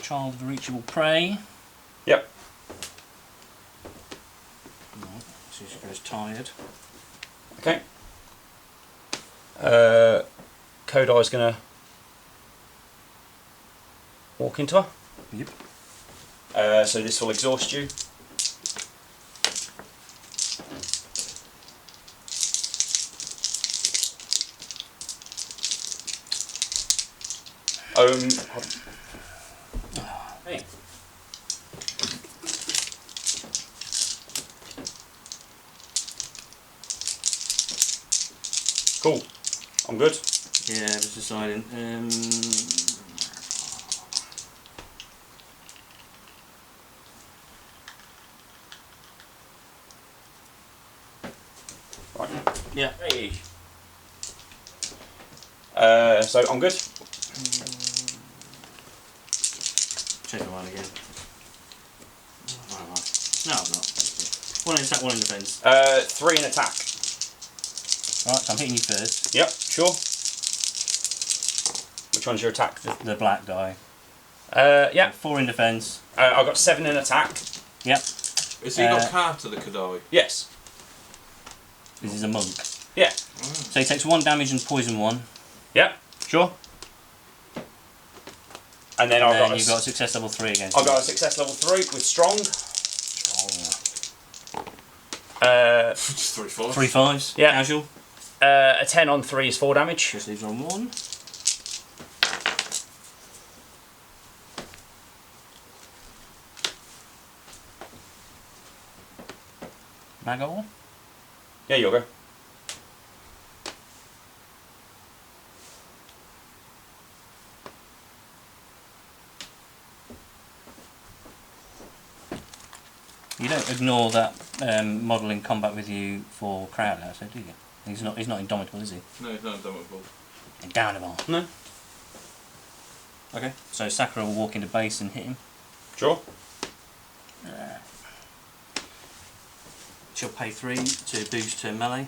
Child of the reachable prey. Yep. Right, so she goes tired. Okay. Kodai's gonna walk into her. Yep. So this will exhaust you. Hey. Cool. I'm good. Yeah, I was deciding. Yeah. Hey. So I'm good. Check mine again. No, I'm not. One in attack, one in defence. 3 in attack. Alright, so I'm hitting you first. Yep, sure. Which one's your attack? The black die. Yeah. 4 in defence. I've got 7 in attack. Yep. Has he got Carter the Kadai? Yes. This is a monk. Yeah. So he takes 1 damage and poison 1. Yep, sure. And then you've got success level 3 against I've got a success level 3 with strong. Just 3 5s. 3 5s. Yeah. Casual. A 10 on 3 is 4 damage. Just leaves on 1. Magor. Yeah, you'll go. You don't ignore that model in combat with you for crowd out, so do you? He's not indomitable, is he? No, he's not indomitable. Indomitable. No. Okay. So Sakura will walk into base and hit him. Sure. She'll pay 3 to boost her melee.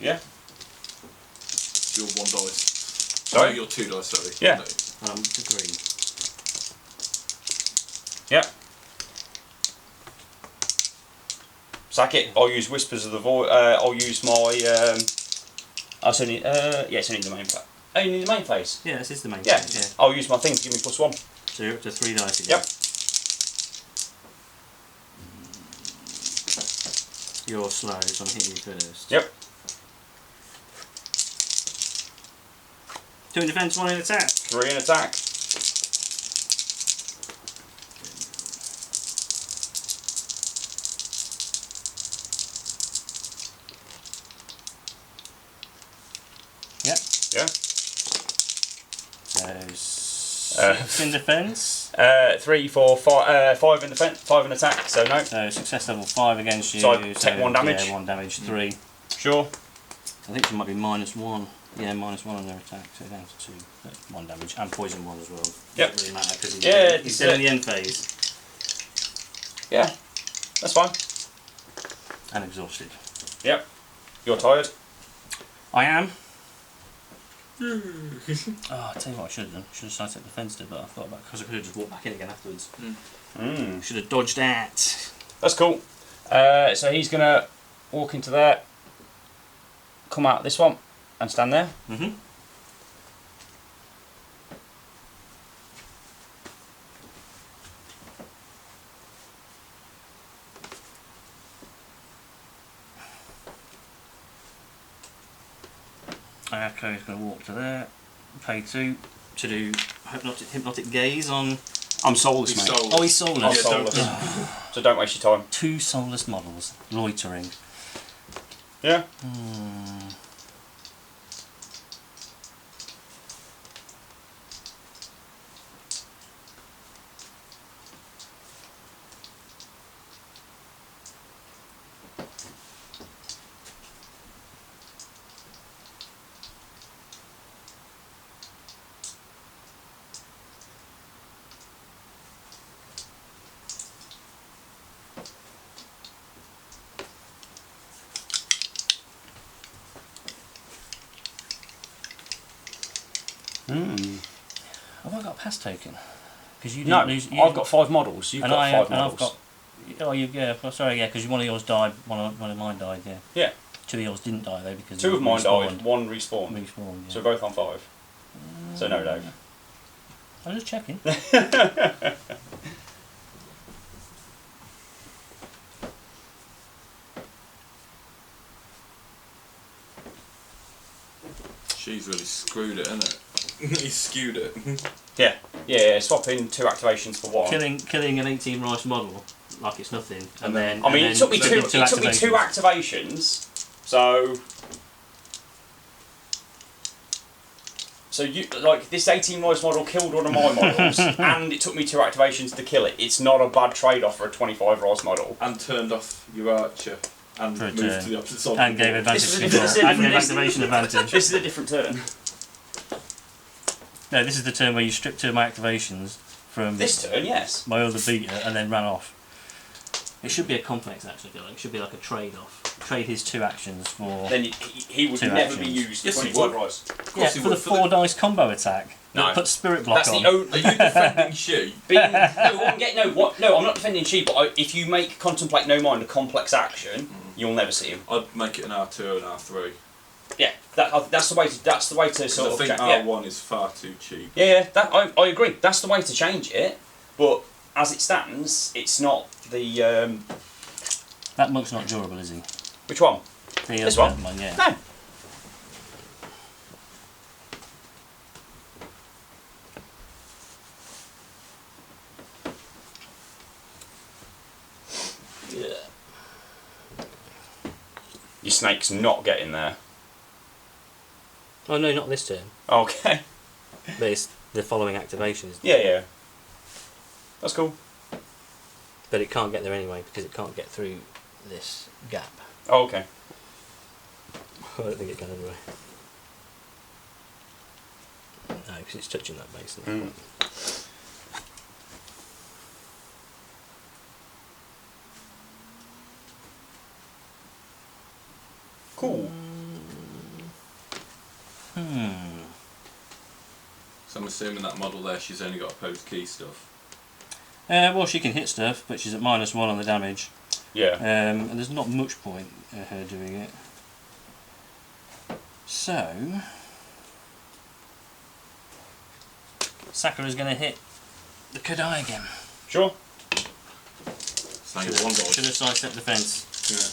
Yeah. You're 1 dice. Sorry? No, you're 2 dice, sorry. Yeah. No. To green. Yeah. Sack it. I'll use Whispers of the Void. I'll use my. I still need. Yeah, still need the main place. Oh, you need the main place. Yeah, this is the main Yeah. phase, yeah. I'll use my thing to give me +1. So you're up to 3 dice again. Yep. You're slow, so I'm hitting you first. Yep. 2 in defence, 1 in attack. 3 in attack. Yep. Yeah. So 6 in defence. 3, 4, 5, 5 in defence, 5 in attack. So no. So success level 5 against you. So I take 1 damage. Yeah, 1 damage, 3. Sure. I think she might be -1. Yeah, -1 on their attack, so down to 2. That's 1 damage, and poison 1 as well. Yep. Doesn't really matter because he's still in the end phase. Yeah. That's fine. And exhausted. Yep. You're tired. I am. Oh, I tell you what I should have done. Should have sidestepped the fence, but I thought about because I could have just walked back in again afterwards. Should have dodged that. That's cool. So he's gonna walk into there, come out this one, and stand there. Ayako is going to walk to there, pay 2 to do hypnotic gaze on. I'm soulless, mate. Soulless. Oh, he's soulless. I'm soulless. So don't waste your time. 2 soulless models loitering. Yeah. Have I got a pass token? Because you No, didn't lose. I've got 5 models. You've got 5 models. I've got. Oh, yeah. Well, sorry, yeah, because one of yours died. One of mine died. Yeah. Yeah. 2 of yours didn't die though because 2 of mine died. 1 respawned. Respawned. Yeah. So we're both on 5. So no, Dave. I'm just checking. She's really screwed it, hasn't it? He skewed it. Yeah. Swapping 2 activations for 1. Killing an 18 rice model like it's nothing, and then. I mean, and it took me then 2 activations. So you like this 18 rice model killed one of my models, and it took me 2 activations to kill it. It's not a bad trade-off for a 25 rice model. And turned off your archer. and for a moved turn. to the opposite side. And gave advantage This is to a draw. different- And gave this- activation advantage. This is a different turn. No, this is the turn where you stripped 2 of my activations from This turn, yes. my other beater and then ran off. It should be a complex action, Dylan. It should be like a trade-off. Trade his 2 actions for... Then he would 2 never actions. be used for Yes, he 25 would. rise. Yeah, for the 4 dice combo attack. No. That puts Spirit Block That's on. the only. Are you defending she? Being, no, I'm not defending cheap, but if you make Contemplate No Mind a complex action, you'll never see him. I'd make it an R2 and R3. Yeah, that's the way to sort of. I think R1 is far too cheap. Yeah, I agree. That's the way to change it, but as it stands, it's not the. That monk's not durable, is he? Which one? This one? Yeah. No. Your snake's not getting there. Oh no, not this turn. Okay. But it's the following activations. Yeah. That's cool. But it can't get there anyway because it can't get through this gap. Oh, okay. I don't think it can anyway. No, because it's touching that base. Cool. So I'm assuming that model there, she's only got opposed key stuff. Well, she can hit stuff, but she's at -1 on the damage. Yeah. And there's not much point her doing it. So Sakura's going to hit the Kodai again. Sure. So now you're 1 dice. Should have sidestepped the fence. Yeah.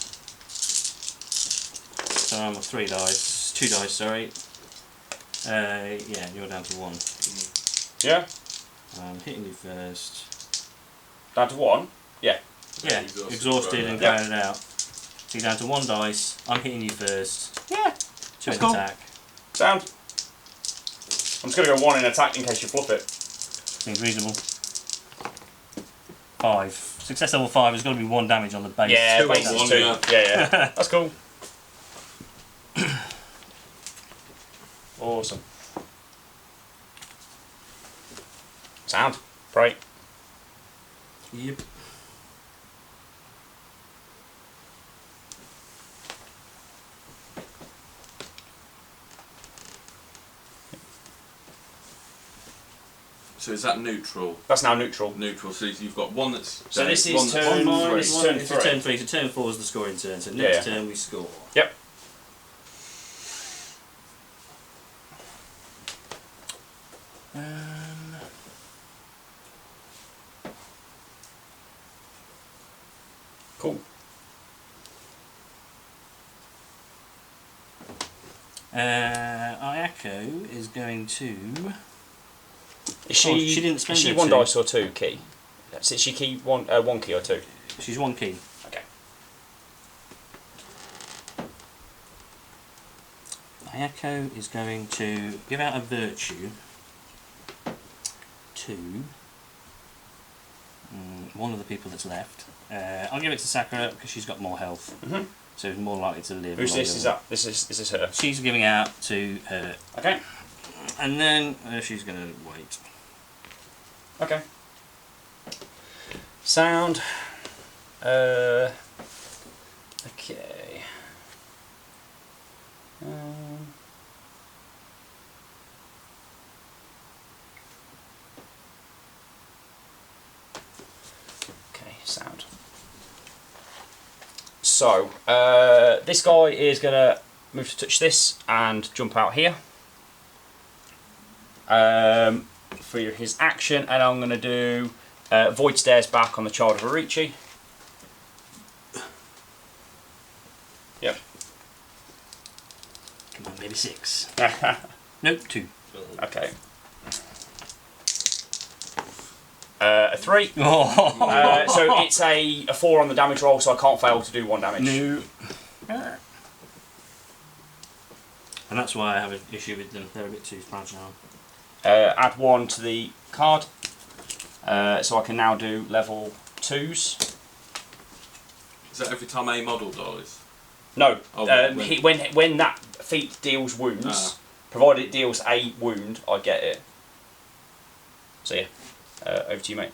So I'm at 2 dice, sorry. Yeah, you're down to 1. Yeah. I'm hitting you first. Down to 1. Yeah. Yeah, exhausted and carried it out. So you're down to 1 dice. I'm hitting you first. Yeah. 2 in cool. attack. Sound. I'm just going to go 1 in attack in case you fluff it. Seems reasonable. 5. Success level 5 has got to be 1 damage on the base. Yeah, 2 base on is 1, 2. yeah. Yeah. That's cool. Awesome. Sound. Right. Yep. So is that neutral? That's now neutral. Neutral. So you've got one that's. So this is one that's turn- on 3. this is turn It's 3. turn 3, so turn 4 is the scoring turn. So next turn we score. Yep. Cool. Ayako is going to... Is she? she didn't spend Is she her 1 2. dice or 2 key? Is she key 1 key or 2? She's 1 key. Okay. Ayako is going to give out a virtue to one of the people that's left. I'll give it to Sakura because she's got more health, so she's more likely to live. Who's this? longer. Is that? Is this her? She's giving out to her. Okay. And then she's going to wait. Okay. Sound. Okay. Okay, sound. So, this guy is going to move to touch this and jump out here. For his action, and I'm going to do Void Stares back on the Child of Arichi. Yep. Come on, maybe 6. Nope, 2. Okay. A 3. Oh. So it's a 4 on the damage roll, so I can't fail to do 1 damage. No. And that's why I have an issue with them. They're a bit too fragile. Add 1 to the card, so I can now do level 2s. Is that every time a model dies? No. Oh, when that feat deals wounds, provided it deals a wound, I get it. So yeah, over to you, mate.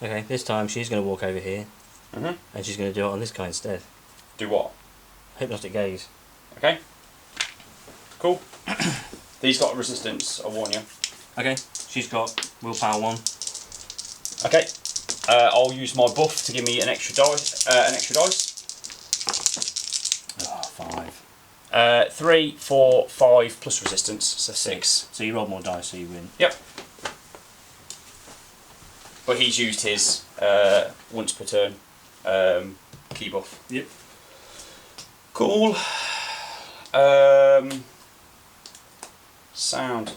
Okay, this time she's going to walk over here, and she's going to do it on this guy instead. Do what? Hypnotic gaze. Okay. Cool. These got a resistance, I'll warn you. Okay, she's got willpower 1. Okay. I'll use my buff to give me an extra dice. Oh, 5. 3, 4, 5 plus resistance, so 6. So you roll more dice, so you win. Yep. But he's used his once per turn key buff. Yep. Cool. Sound.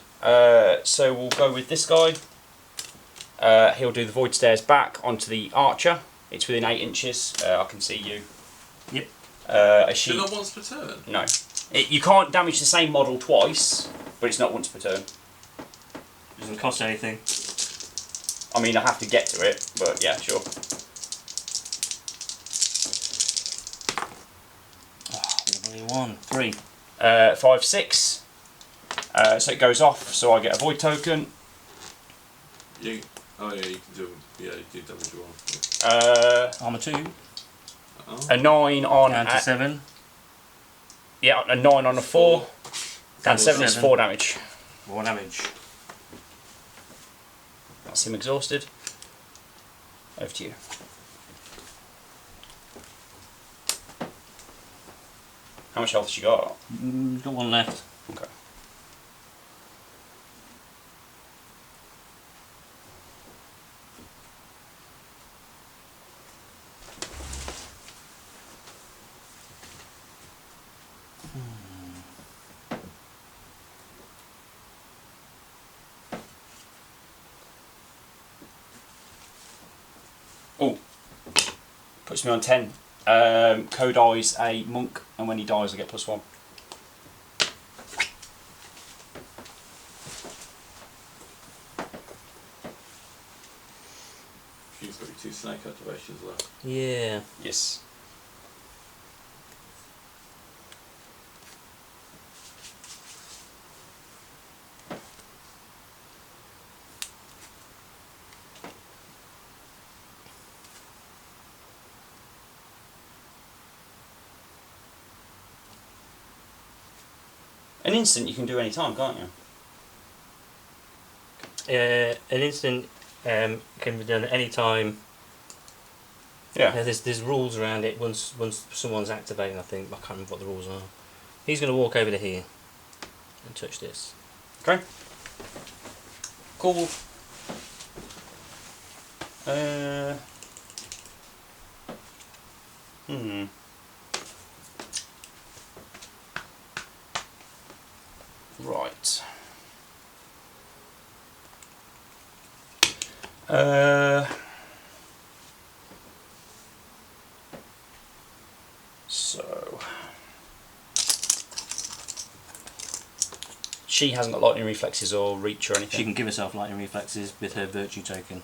So we'll go with this guy. He'll do the void stairs back onto the archer. It's within 8 inches. I can see you. Yep. Is it not once per turn? No. You can't damage the same model twice, but it's not once per turn. Doesn't cost anything. I mean, I have to get to it, but yeah, sure. Only 1, 3. 5, 6. So it goes off, so I get a void token. Oh yeah, you can do. Yeah, you do damage roll. Armour 2. A 9 on. Down to 7. Yeah, a 9 on a 4. And 7 is 4 damage. 4 damage. That's him exhausted. Over to you. How much health has you got? Got 1 left. Okay. Oh, puts me on 10. Kodai is a monk, and when he dies, I get +1. She's got your 2 snake activations left. Yeah. Yes. An instant you can do any time, can't you? An instant can be done at any time. Yeah. There's rules around it once someone's activating, I think. I can't remember what the rules are. He's going to walk over to here and touch this. Okay. Cool. Right. So she hasn't got lightning reflexes or reach or anything. She can give herself lightning reflexes with her virtue token.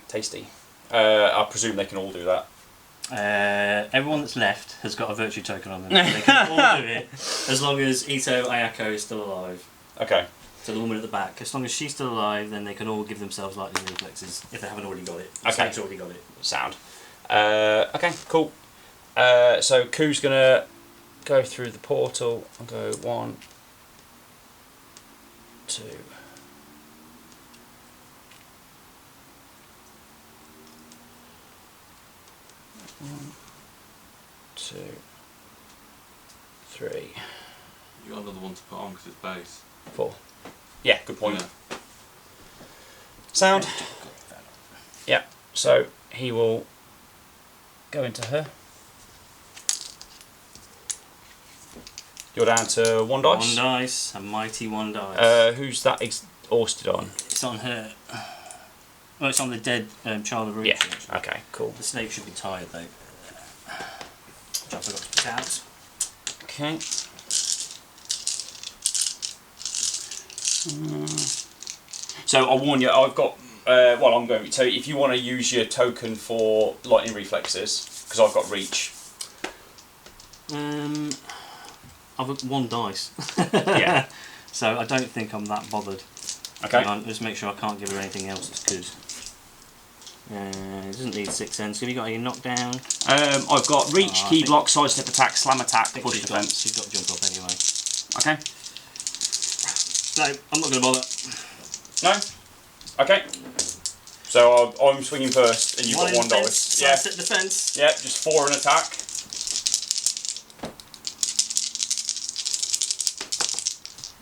Tasty. I presume they can all do that. Everyone that's left has got a virtue token on them. They can all do it as long as Ito Ayako is still alive. Okay. So the woman at the back, as long as she's still alive, then they can all give themselves lightning reflexes if they haven't already got it. Okay. Snake's already got it. Sound. Okay, cool. So Ku's gonna go through the portal and go 1, 2. 1, 2, 3. You got another one to put on because it's base. 4. Yeah, good point. Yeah. Sound. Yeah. So he will go into her. You're down to 1 dice. 1 dice, a mighty 1 dice. Who's that exhausted on? It's on her. Well, it's on the dead child of Ruchi. Yeah. Okay. Cool. The snake should be tired though. Which I forgot to put out. Okay. So I'll warn you. I've got. Well, I'm going to. So if you want to use your token for lightning reflexes, because I've got reach. I've got 1 dice. Yeah. So I don't think I'm that bothered. Okay. Hang on, just make sure I can't give her anything else that's good. It doesn't need 6 cents. Have you got any knockdown? I've got reach, key block, sidestep attack, slam attack, push defense. She's got jump up anyway. Okay. No, I'm not going to bother. No. Okay. So I'm swinging first, and you've got 1 dice. Yeah. Set defense. Yeah. Just 4 in attack.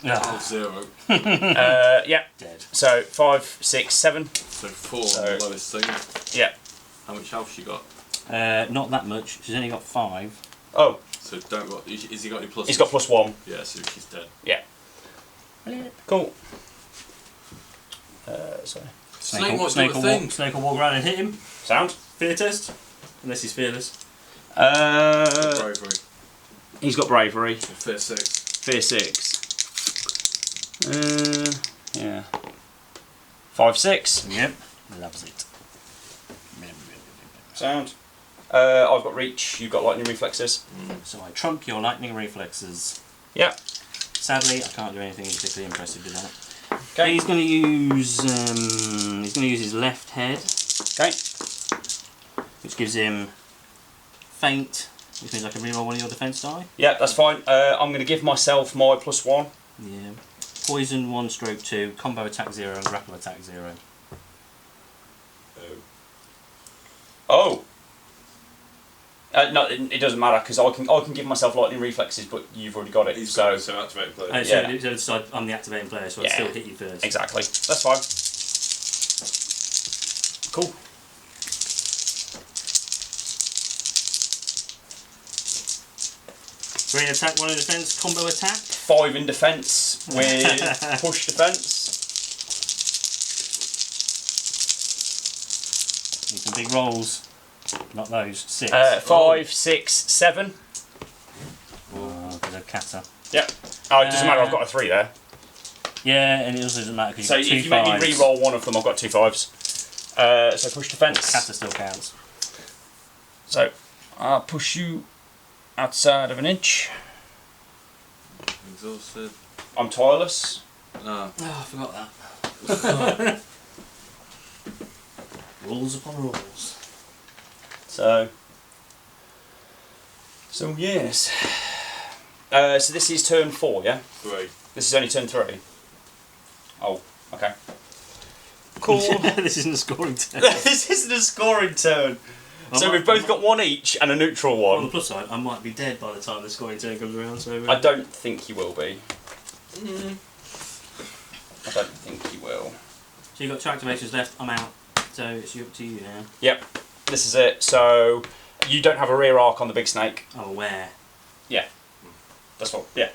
Oh, 0. Yeah. Dead. So 5, 6, 7. So 4 on the lowest thing. Yeah. How much health she got? Not that much. She's only got 5. Oh. So don't. Has he got any plus? He's got +1. Yeah, so she's dead. Yeah. Cool. Sorry. Snake will walk around and hit him. Sound? Fear test. Unless he's fearless. Bravery. He's got bravery. Fear 6. Fear 6. Yeah. 5, 6. Yep. Loves it. Sound. I've got reach. You've got lightning reflexes. So I trump your lightning reflexes. Yeah. Sadly, I can't do anything particularly impressive with that. Okay. He's going to use. He's going to use his left head. Okay. Which gives him feint, which means I can reroll one of your defense die. Yeah, that's fine. I'm going to give myself my +1. Yeah. Poison 1/2, combo attack 0, and grapple attack 0. Oh. No, it doesn't matter because I can give myself lightning reflexes, but you've already got it. He's so activate player. So I'm the activating player, so I'd still hit you first. Exactly. That's fine. Cool. Three in attack, 1 in defense, combo attack. 5 in defense with push defense. Need some big rolls. Not those. 6. 5, 6, 7. Oh, there's a kata. Yep. Oh, it doesn't matter. I've got a 3 there. Yeah, and it also doesn't matter because So you've got 2 if you make me fives. re-roll one of them, I've got 2 5s. So push defense. Kata still counts. So I'll push you outside of an inch. Exhausted. I'm tireless. No. Oh, I forgot that. Rules upon rules. So yes. So this is turn 4, yeah? 3. This is only turn 3. Oh, okay. Cool. This isn't a scoring turn. This isn't a scoring turn. So we've both got 1 each and a neutral one. On the plus side, I might be dead by the time the scoring turn comes around. So I don't think you will be. I don't think you will. So you've got 2 activations left. I'm out. So it's up to you now. Yep. This is it. So you don't have a rear arc on the big snake. I'm aware. Yeah. That's what. Yeah.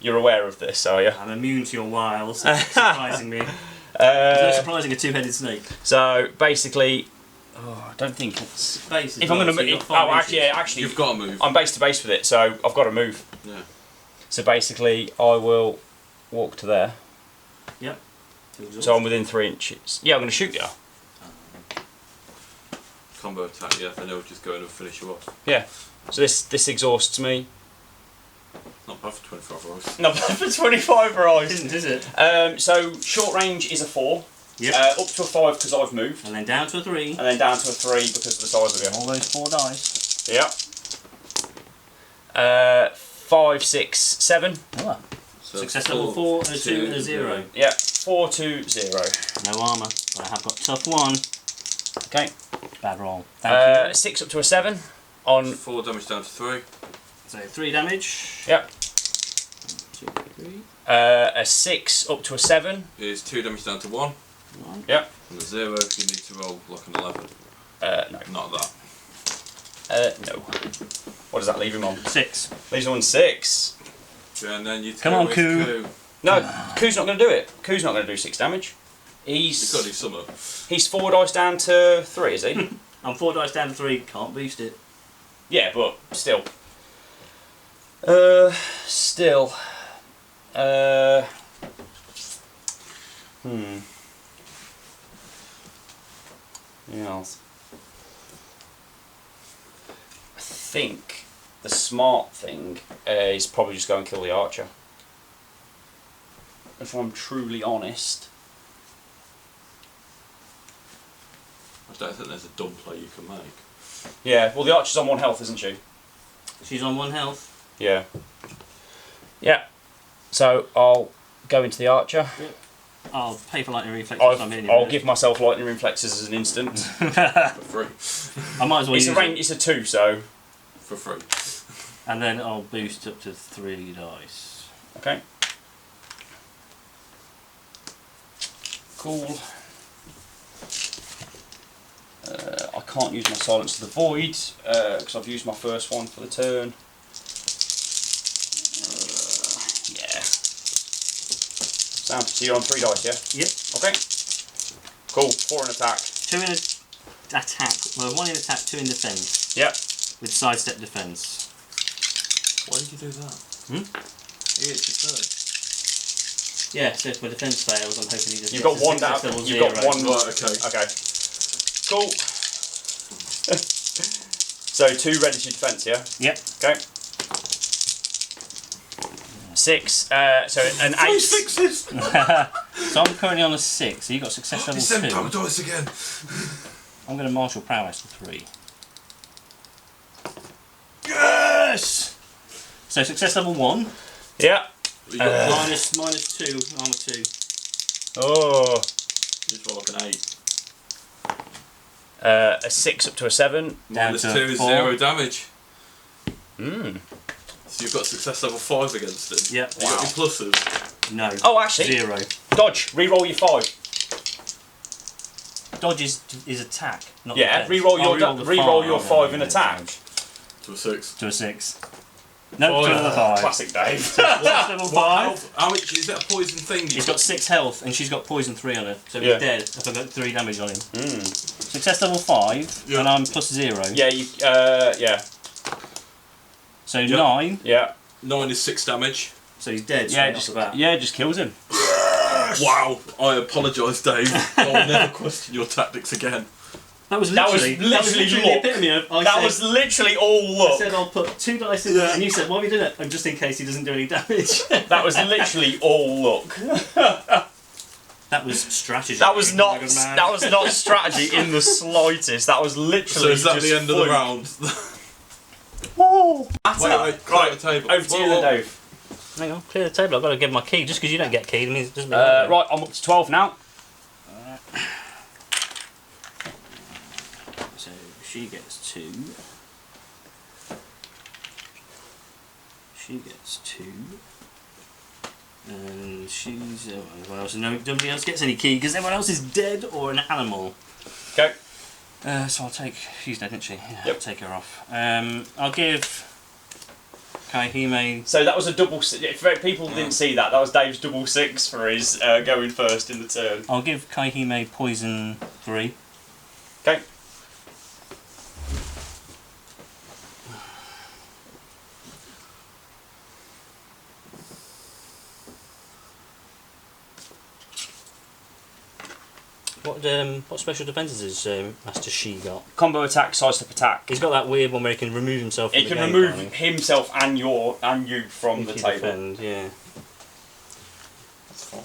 You're aware of this, are you? I'm immune to your wiles. Surprising me. It's no surprising a 2-headed snake. So basically, I don't think it's. Base If I'm going to move, actually, You've got to move. I'm base to base with it, so I've got to move. Yeah. So basically, I will walk to there. Yep. So I'm within 3 inches. Yeah, I'm going to shoot you. Combo attack, yeah, then he'll just go in and finish you off. Yeah. So this exhausts me. Not bad for 25 hours. Not bad for 25 hours. Isn't, is it? So short range is a 4. Yep. Up to a 5 because I've moved. And then down to a 3. And then down to a 3 because of the size of it. All those 4 dice. Yep. 5, 6, 7. Oh. So Success level 4, and a 2, and a 0. Yep. 4, 2, 0. No armour, but I have got tough 1. Okay. Bad roll. Thank you. 6 up to a 7. On 4 damage down to 3. So 3 damage. Yep. 2, 3. A 6 up to a 7. Is 2 damage down to 1. 1. Yep. And a 0 you need to roll like an 11. No. Not that. No. What does that leave him on? 6. Leaves him on 6. And then you Come on, Koo. No, Koo's not going to do it. Koo's not going to do 6 damage. He's got to do something. He's 4 dice down to 3, is he? I'm 4 dice down to 3. Can't boost it. Yeah, but still. Still. Yeah. I think the smart thing is probably just go and kill the archer. If I'm truly honest. I don't think there's a dumb play you can make. Yeah, well the archer's on 1 health, isn't she? She's on 1 health. Yeah. Yeah. So I'll go into the archer. Yep. I'll pay for lightning reflexes. I'll give myself lightning reflexes as an instant. For free. I might as well use it. It's a 2, so... For free. And then I'll boost up to 3 dice. Okay. Cool. I can't use my Silence of the Void because I've used my first one for the turn. Yeah. Sound. So you're on 3 dice, yeah? Yep. Okay. Cool. 4 in attack. 2 in attack. Well, 1 in attack, 2 in defence. Yep. With sidestep defence. Why did you do that? He hits your third. Yeah, so if my defence fails, I'm hoping he doesn't. You've got 1 down. You've got 1. Right, okay. Okay. Cool. So 2 ready to defence, yeah? Yep. Okay. 6. So an 8. 3 sixes! So I'm currently on a 6, so you got success level 2. Dice again. I'm going to martial prowess to 3. Yes! So success level 1. Yeah. Minus 2, armour 2. Oh. Just roll like an 8. A 6 up to a 7. Minus 2 is 0 damage. So you've got success level 5 against him. Yep. You got any pluses? No. Oh, actually. 0. Dodge. Reroll your 5. Dodge is attack, not Yeah. defense. Reroll your 5 in attack. To a 6. To a 6. No, Oh, to another 5. Classic Dave. Level 5. How much is that a poison thing? He's got 6 health and she's got poison 3 on her, so Yeah. he's dead if I got 3 damage on him. Success level 5, Yeah. and I'm plus 0. Yeah. Yeah. So 9. Yeah. 9 is 6 damage. So he's dead. Yeah. Just kills him. Wow. I apologise, Dave. I will never question your tactics again. That was literally the epitome of. That was literally all I luck. said I'll put 2 dice in there, and you said, why have you done it? And just in case he doesn't do any damage. That was literally all luck. That was strategy. That was not strategy in the slightest. That was literally. So is that just the end of the round? Wait, clear the table. Over to you then, Dave. Hang on, clear the table. I've got to give my key. Just because you don't get keyed means it doesn't mean Right, I'm up to 12 now. So she gets 2. She gets 2. And she's... well, so nobody else gets any key because everyone else is dead or an animal. Okay. So I'll take... She's dead, isn't she? Yeah, Yep. I'll take her off. I'll give Kaihime... So that was a double... If people didn't see that, that was Dave's double 6 for his going first in the turn. I'll give Kaihime poison 3. Okay. What special defences has Master Shi got? Combo attack, sidestep attack. He's got that weird one where he can remove himself from He the can game, remove can't he? himself and you from the If you table. defend, yeah. That's fine.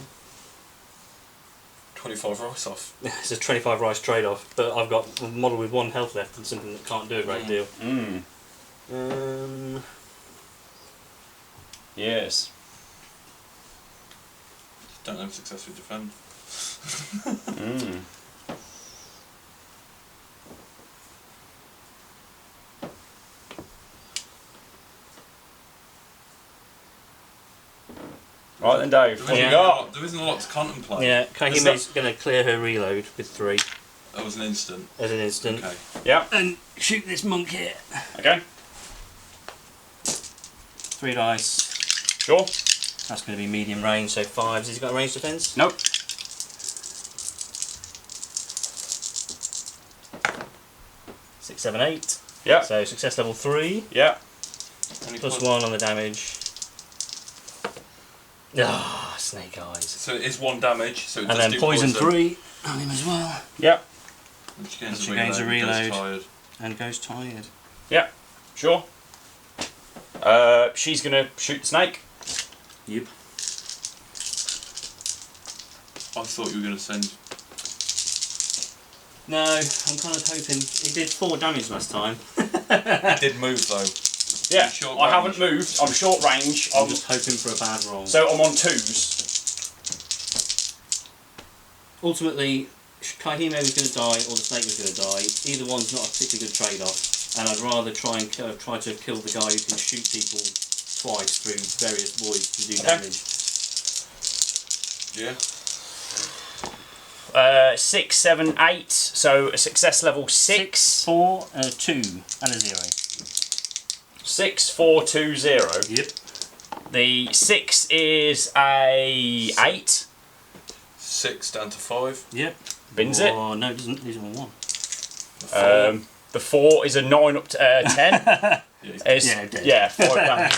25 rice off. It's a 25 rice trade-off, but I've got a model with 1 health left and something that can't do a great deal. Yes. Don't have successfully defend. Right then, Dave. What you got? There isn't a lot to contemplate. Yeah, Kaihime's going to clear her reload with 3 That was an instant. as an instant. Okay. Yeah. And shoot this monk here. Okay. 3 dice. Sure. That's going to be medium range, so 5s. Has he got a range defence? Nope. 6, 7, 8. Yeah. So success level 3. Yeah. Plus 1 on the damage. Ah, snake eyes. So it is 1 damage. So it and does then do poison 3 on him as well. Yeah. Which gains a reload. Goes tired. And goes tired. Yeah. Sure. She's gonna shoot the snake. Yep. I thought you were going to send. No, I'm kind of hoping. He did 4 damage last time. It did move though. Yeah. Short I range. haven't moved. I'm short range. I'm just hoping for a bad roll. So I'm on 2s. Ultimately, Kaihime was going to die or the snake was going to die. Either one's not a particularly good trade-off, and I'd rather try to kill the guy who can shoot people twice through various voids to do damage. Yeah. 6, 7, 8. So a success level 6. 4, 2, and a 0. 6, 4, 2, 0. Yep. The 6 is a 8. 6 down to 5. Yep. Bins it. Oh no, it doesn't. He's on 1. The 4 is a 9 up to 10. Yeah, 5 damage.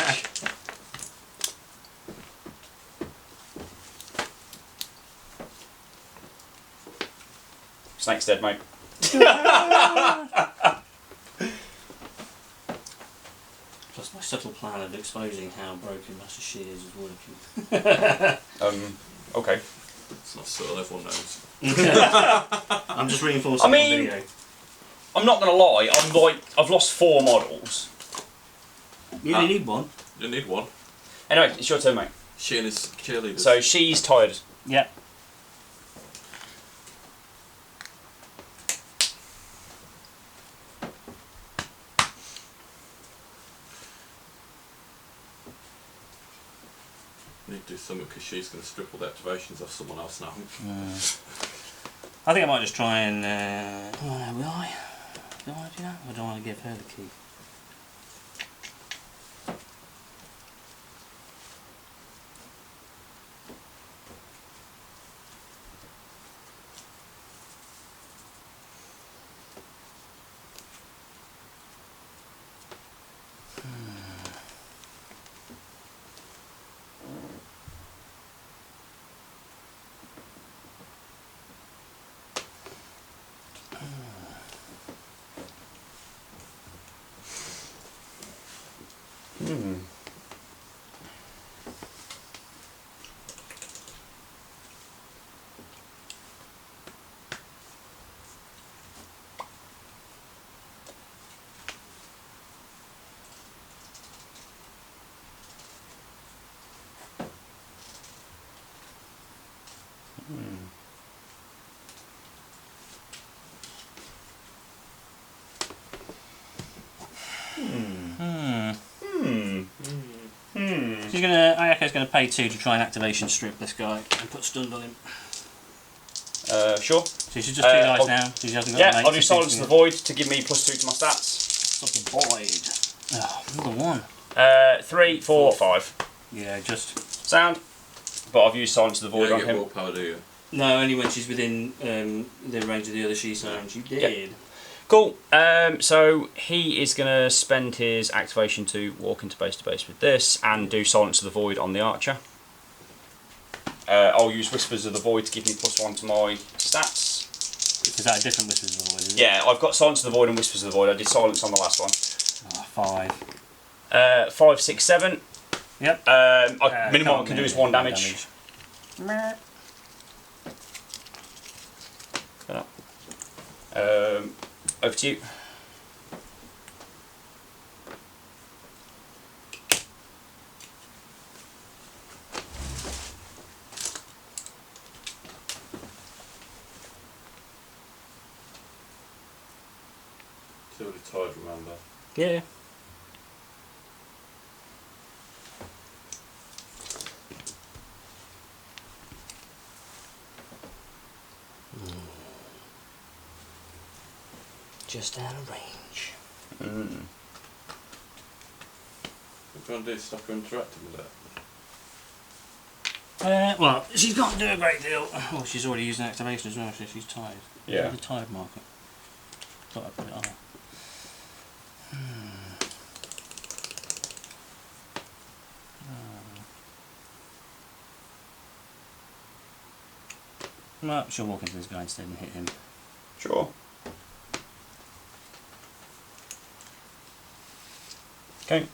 Snake's dead, mate. Plus my subtle plan of exposing how broken Master Shears is working. Okay. It's not subtle, everyone knows. I'm just reinforcing I mean, the video. I'm not gonna lie. I've lost 4 models. You only need 1. You need 1. Anyway, it's your turn, mate. She and his cheerleaders. So she's tired. Yep. Need to do something because she's going to strip all the activations off someone else now. I think I might just try and. Will I? Do I want to do that? Or do I want to give her the key? Ayako's going to pay 2 to try and activation strip this guy and put stunned on him. Sure. So she's just 2 dice now. She hasn't got I'll do Silence of the Void to give me +2 to my stats. Stop the void. Oh, another 1. 3, 4, 5. Yeah, just... Sound. But I've used Silence of the Void You on don't get him. willpower, do you? No, only when she's within the range of the other she-sirens. You did. Yep. Cool. So he is going to spend his activation to walk into base to base with this and do Silence of the Void on the archer. I'll use Whispers of the Void to give me +1 to my stats. Is that a different Whispers of the Void, is it? Yeah, I've got Silence of the Void and Whispers of the Void. I did Silence on the last one. 5. 5, 6, 7. Yep. Minimum I can do is 1 damage. Over to you. Still tired, remember? Yeah. Just out of range. What do you want to do? Stop her interacting with it? Well, she's got to do a great deal. Oh, she's already used an activation as well, so she's tired. Yeah. The tired marker. Thought I'd put it on. Well, she'll walk into this guy instead and hit him. Sure. Okay.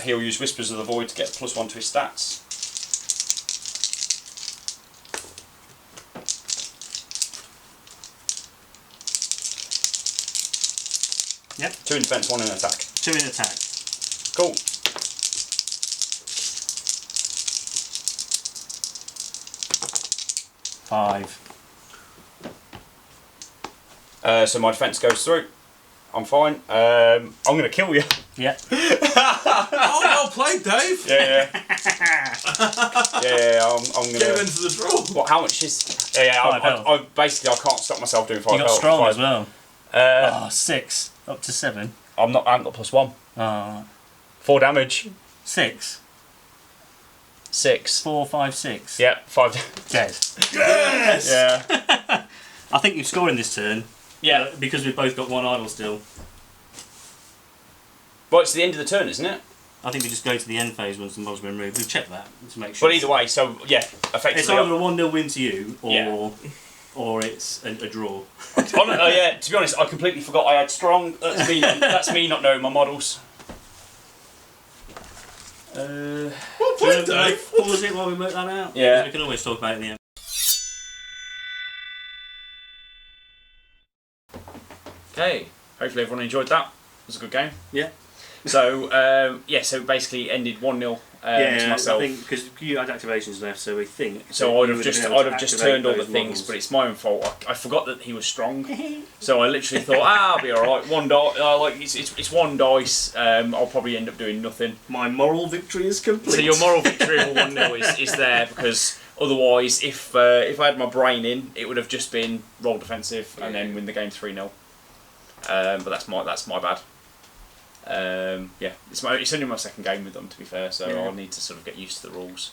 He'll use Whispers of the Void to get +1 to his stats. Yep. 2 in defense, 1 in attack. 2 in attack. Cool. Five. So my defense goes through. I'm fine. I'm going to kill you. Yeah. Oh, well played, Dave. Yeah. I'm going to... Get him into the draw. What, how much is... I basically, I can't stop myself doing 5 You got health. strong 5. as well. 6. Up to 7. I haven't got +1. Oh. 4 damage. 6. 6. 4, 5, 6. Yeah, 5. Dead. Yes! Yeah. I think you're scoring this turn. Yeah. Because we've both got 1 idle still. Well, it's the end of the turn, isn't it? I think we just go to the end phase once the mod's been removed. We've checked that to make sure. But either way, so yeah, effectively. It's either a 1-0 win to you, or Yeah. or it's a draw. Yeah, to be honest, I completely forgot I had strong. That's me not knowing my models. Well played, Dave. Pause it while we work that out. Yeah. We can always talk about it in the end. Okay, hopefully everyone enjoyed that. It was a good game. Yeah. So so basically ended 1-0 to myself. I think because you had activations left, so we think. So I'd have just turned all the things, but it's my own fault. I forgot that he was strong, so I literally thought, I'll be all right. 1 die, it's 1 dice. I'll probably end up doing nothing. My moral victory is complete. So your moral victory of a 1-0 is there, because otherwise, if I had my brain in, it would have just been roll defensive and then win the game 3-0. But that's my bad. It's only my second game with them, to be fair, so I'll need to sort of get used to the rules.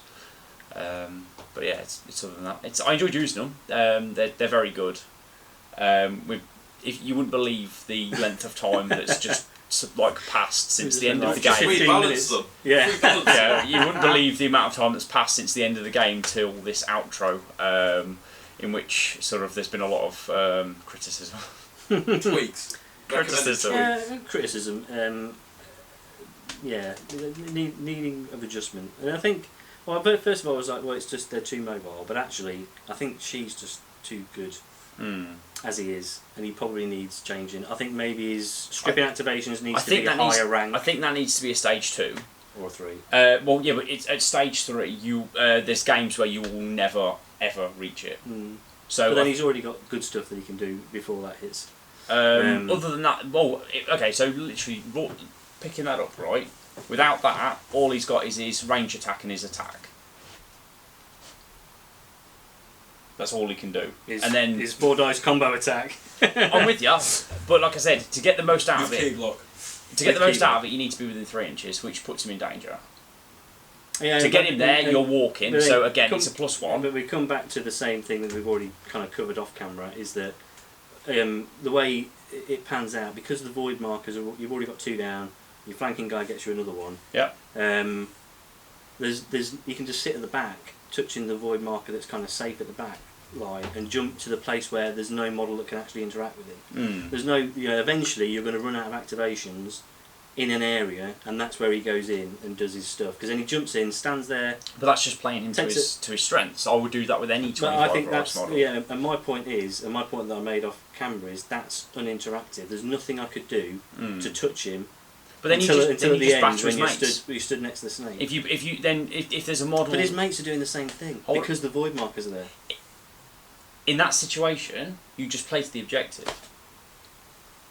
But yeah, it's other than that. I enjoyed using them. They're very good. If you wouldn't believe the length of time that's just passed since the end of the game. We balanced them. Yeah, you wouldn't believe the amount of time that's passed since the end of the game till this outro, in which sort of there's been a lot of criticism. Tweaks. Criticism. Needing of adjustment. And I think, but first of all, I was like, well, it's just they're too mobile. But actually, I think she's just too good as he is, and he probably needs changing. I think maybe his stripping activations needs to be a higher rank. I think that needs to be a stage 2 or 3. Well, yeah, but it's at stage 3. There's games where you will never ever reach it. So, but then he's already got good stuff that he can do before that hits. Other than that, okay, so literally picking that up, right? Without that, all he's got is his range attack and his attack. That's all he can do. And then his 4 dice combo attack. I'm with you, but like I said, to get the most out of it, you need to be within 3 inches, which puts him in danger. Yeah, to get him there, you're walking. So again, it's a +1. But we come back to the same thing that we've already kind of covered off camera. Is that the way it pans out, because the void markers you've already got 2 down. Your flanking guy gets you another 1. Yeah. There's you can just sit at the back, touching the void marker that's kind of safe at the back line, and jump to the place where there's no model that can actually interact with him. There's no. Eventually, you're going to run out of activations in an area, and that's where he goes in and does his stuff. Because then he jumps in, stands there. But that's just playing him to his strengths. I would do that with any 25 price model. Yeah, and my point that I made off camera is that's uninteractive. There's nothing I could do to touch him. But then until the end batter when his mates. you stood next to the snake. If there's a model. But his mates are doing the same thing because the void markers are there. In that situation, you just play to the objective.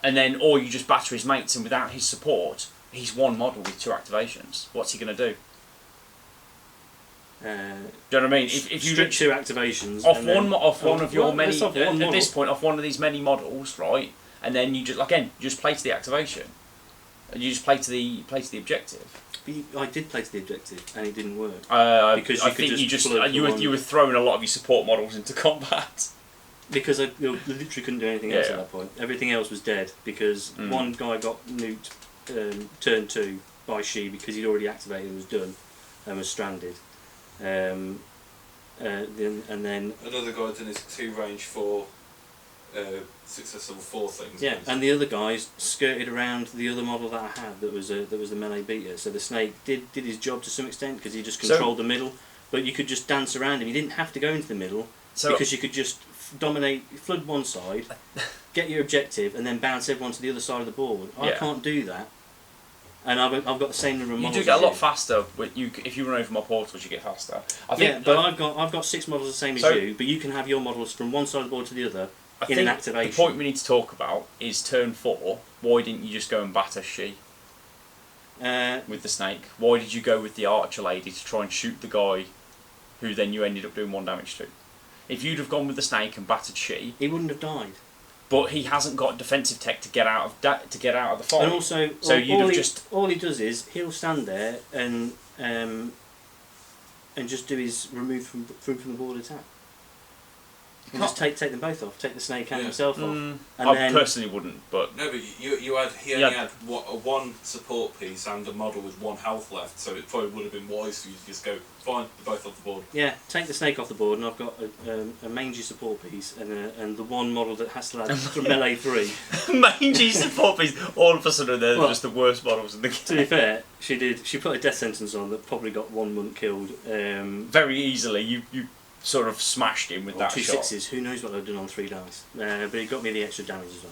And then, or you just batter his mates, and without his support, he's 1 model with 2 activations. What's he going to do? Do you know what I mean? If you strip 2 activations off one of your many at this point, off one of these many models, right? And then you just play to the activation, and you just play to the objective. I did play to the objective and it didn't work. Because I think you were throwing a lot of your support models into combat. Because I literally couldn't do anything else at that point. Everything else was dead because one guy got nuked turn 2 by She because he'd already activated and was done and was stranded. And then another guy done his 2 range 4 successful 4 things. Yeah, and the other guys skirted around the other model that I had that was the melee beater. So the snake did his job to some extent because he just controlled the middle, but you could just dance around him. You didn't have to go into the middle because you could just flood one side, get your objective, and then bounce everyone to the other side of the board. I can't do that. And I've got the same number of models. You do get a lot faster if you run over my portals. You get faster. I think. But I've got 6 models the same as you. But you can have your models from one side of the board to the other in an activation. The point we need to talk about is turn 4. Why didn't you just go and batter She with the snake? Why did you go with the archer lady to try and shoot the guy who then you ended up doing 1 damage to? If you'd have gone with the snake and battered She, he wouldn't have died. But he hasn't got defensive tech to get out of the fight. And also, so all he does is he'll stand there and just do his remove from the board attack. And just take them both off. Take the snake and himself off. And I personally wouldn't, but no. But he only had one support piece and a model with 1 health left, so it probably would have been wise for you to just go fine. They're both off the board. Yeah, take the snake off the board, and I've got a mangy support piece and the one model that has to add from melee 3. Mangy support piece. All of a sudden, they're just the worst models in the game. To be fair, she put a death sentence on that probably got 1 monk killed very easily. You sort of smashed him with that 2 shot. 6s. Who knows what I've done on 3 dice? But it got me the extra damage as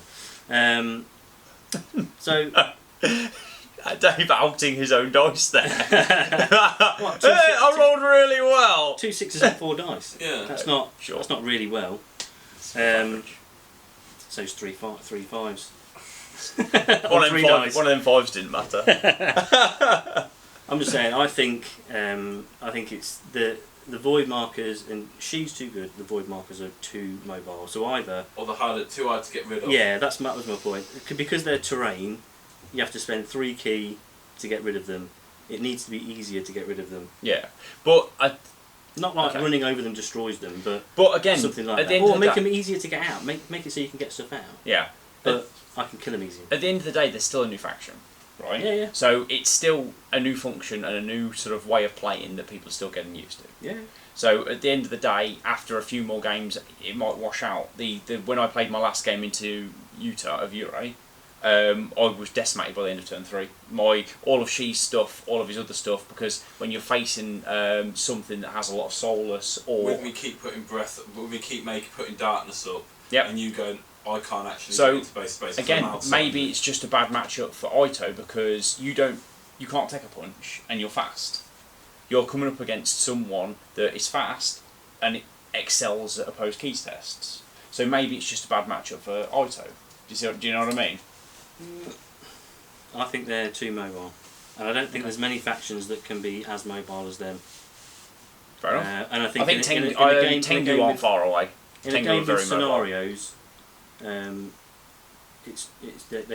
well. So Dave outing his own dice there. What, I rolled really well. 2 6s and 4 dice. Yeah, that's not really well. So it's 3 5s. One of them 5s didn't matter. I'm just saying. I think it's the void markers, and She's too good. The void markers are too mobile. So either or too hard to get rid of. Yeah, that was my point. Because they're terrain, you have to spend 3 key to get rid of them. It needs to be easier to get rid of them. Yeah, but not like running over them destroys them, but again, something like that. Or make them easier to get out. Make it so you can get stuff out. Yeah, but I can kill them easier. At the end of the day, there's still a new faction. Right? Yeah. So it's still a new function and a new sort of way of playing that people are still getting used to. Yeah. So at the end of the day, after a few more games, it might wash out. When I played my last game into Utah of Ure, I was decimated by the end of turn 3. All of She's stuff, all of his other stuff, because when you're facing something that has a lot of soulless or when we keep putting putting darkness up, and you go, I can't actually get into space. Again, maybe it's just a bad matchup for Ito because you can't take a punch and you're fast. You're coming up against someone that is fast and it excels at opposed keys tests. So maybe it's just a bad matchup for Ito. Do you know what I mean? I think they're too mobile, and I don't think there's many factions that can be as mobile as them. Fair enough. And I think Tengu aren't far away. In a game with scenarios, they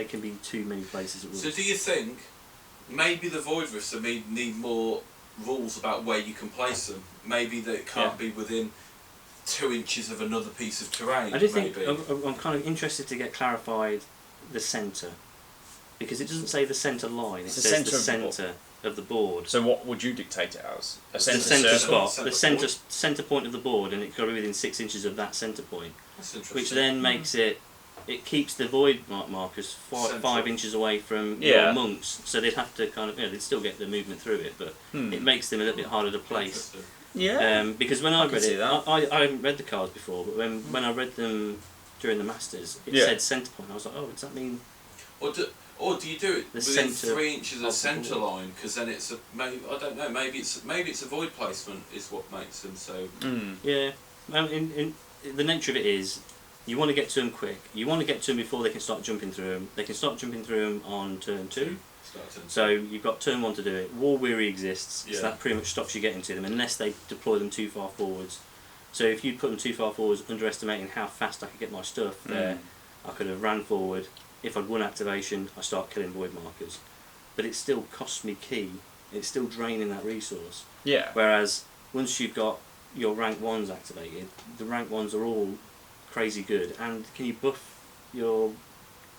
can be too many places at once. So do you think maybe the Void Rifts need more rules about where you can place them? Maybe they can't be within 2 inches of another piece of terrain. I do think I'm kind of interested to get clarified the centre, because it doesn't say the centre line. It says the centre of the board. So what would you dictate it as? The centre spot, the centre point of the board, and it's got to be within 6 inches of that centre point. That's interesting. Which then makes it keeps the void markers 5 inches away from your monks, so they'd have to kind of they'd still get the movement through it, but it makes them a little bit harder to place. Yeah. Because when I read it, I haven't read the cards before, but when I read them during the Masters, it said centre point. I was like, oh, does that mean? Or do you do it within 3 inches of centre line? Because then it's I don't know. Maybe it's a void placement is what makes them so. Yeah. In the nature of it is, you want to get to them quick. You want to get to them before they can start jumping through them. They can start jumping through them on turn 2. So you've got turn 1 to do it. War Weary exists, so that pretty much stops you getting to them unless they deploy them too far forwards. So if you put them too far forwards, underestimating how fast I could get my stuff there, I could have ran forward. If I'd won activation, I start killing void markers. But it still costs me key It's still draining that resource. Yeah. Whereas once you've got your rank 1s activated, the rank 1s are all crazy good. And can you buff your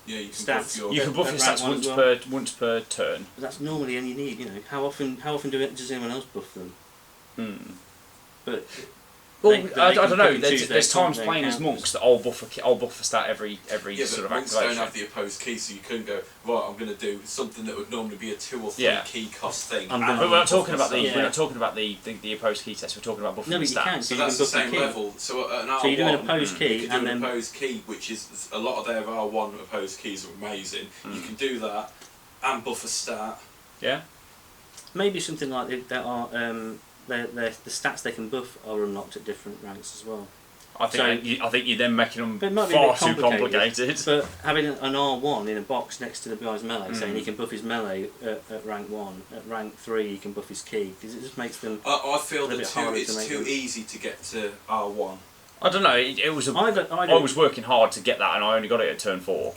Yeah, you can stats? buff your... You can buff your stats once per turn. But that's normally all you need, you know. How often does anyone else buff them? But well, they I don't know. pick and choose There's their times playing as monks that I'll buff a stat every yeah, sort of but monks activation. don't have the opposed key, so you couldn't go, right, I'm going to do something that would normally be a 2 or 3 key cost thing. But But we're not talking about the... we're not talking about the opposed key test. We're talking about buffing No, the but you can. stats. So you that's can the buff same key. level. So at an R1, So you're doing an opposed key, you can and do then an opposed key, which is a lot of their R1 opposed keys are amazing. You can do that and buff a stat. Yeah. maybe something like that are the stats they can buff are unlocked at different ranks as well. I think you're then making them But it might be far a bit too complicated. But having an R1 in a box next to the guy's melee, saying he can buff his melee at rank 1, at rank 3 he can buff his key, because it just makes them. I feel that it's too easy to get to R1. I don't know. It was. I was working hard to get that, and I only got it at turn 4.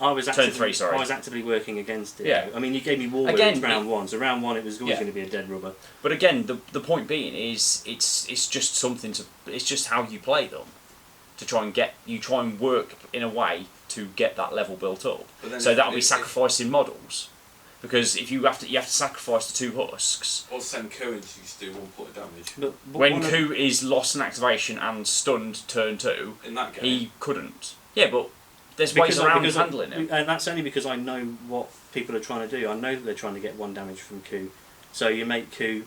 Turn 3, sorry. I was actively working against it. Yeah. I mean, you gave me war again round 1, so round 1 it was always going to be a dead rubber. But again, the point being is it's just something to. It's just how you play them. To try and work in a way to get that level built up. So that'll be sacrificing models, because if you have to sacrifice the 2 husks. Or send Cohen's used to do 1 point of damage. But when Ku is lost in activation and stunned turn 2, in that game he couldn't. Yeah, but there's ways around handling it. And that's only because I know what people are trying to do. I know that they're trying to get 1 damage from Ku, so you make Ku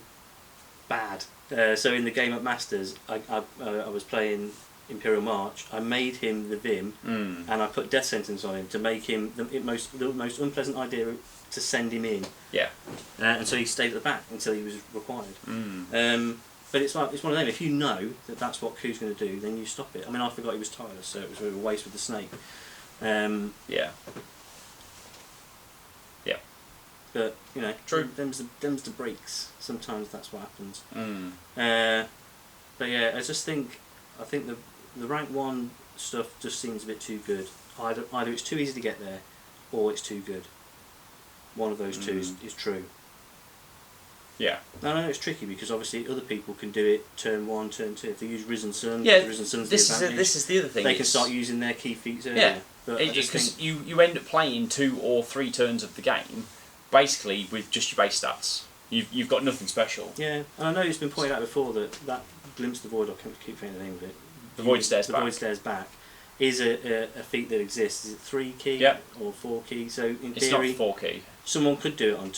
bad. So in the game at Masters, I was playing Imperial March. I made him the Vim, and I put Death Sentence on him to make him the most unpleasant idea to send him in. Yeah. And so he stayed at the back until he was required. But it's one of them. If you know that that's what Ku's going to do, then you stop it. I mean, I forgot he was tireless, so it was a waste with the snake. Yeah. Yeah. But you know, true. Them's the breaks. Sometimes that's what happens. But yeah, I think the rank 1 stuff just seems a bit too good. Either it's too easy to get there, or it's too good. One of those two is true. Yeah. I know it's tricky because obviously other people can do it turn 1, turn 2. If they use Risen Sun, Risen Sun's this the advantage. This is the other thing. They can start using their key feats earlier. Yeah. But Because you end up playing 2 or 3 turns of the game, basically with just your base stats. You've got nothing special. Yeah, and I know it's been pointed out before that Glimpse the Void, I can't keep saying the name of it. The Void Stares Back. The Void Stares Back is a feat that exists. Is it 3 key or 4 key? So in theory, it's not 4 key. Someone could do it on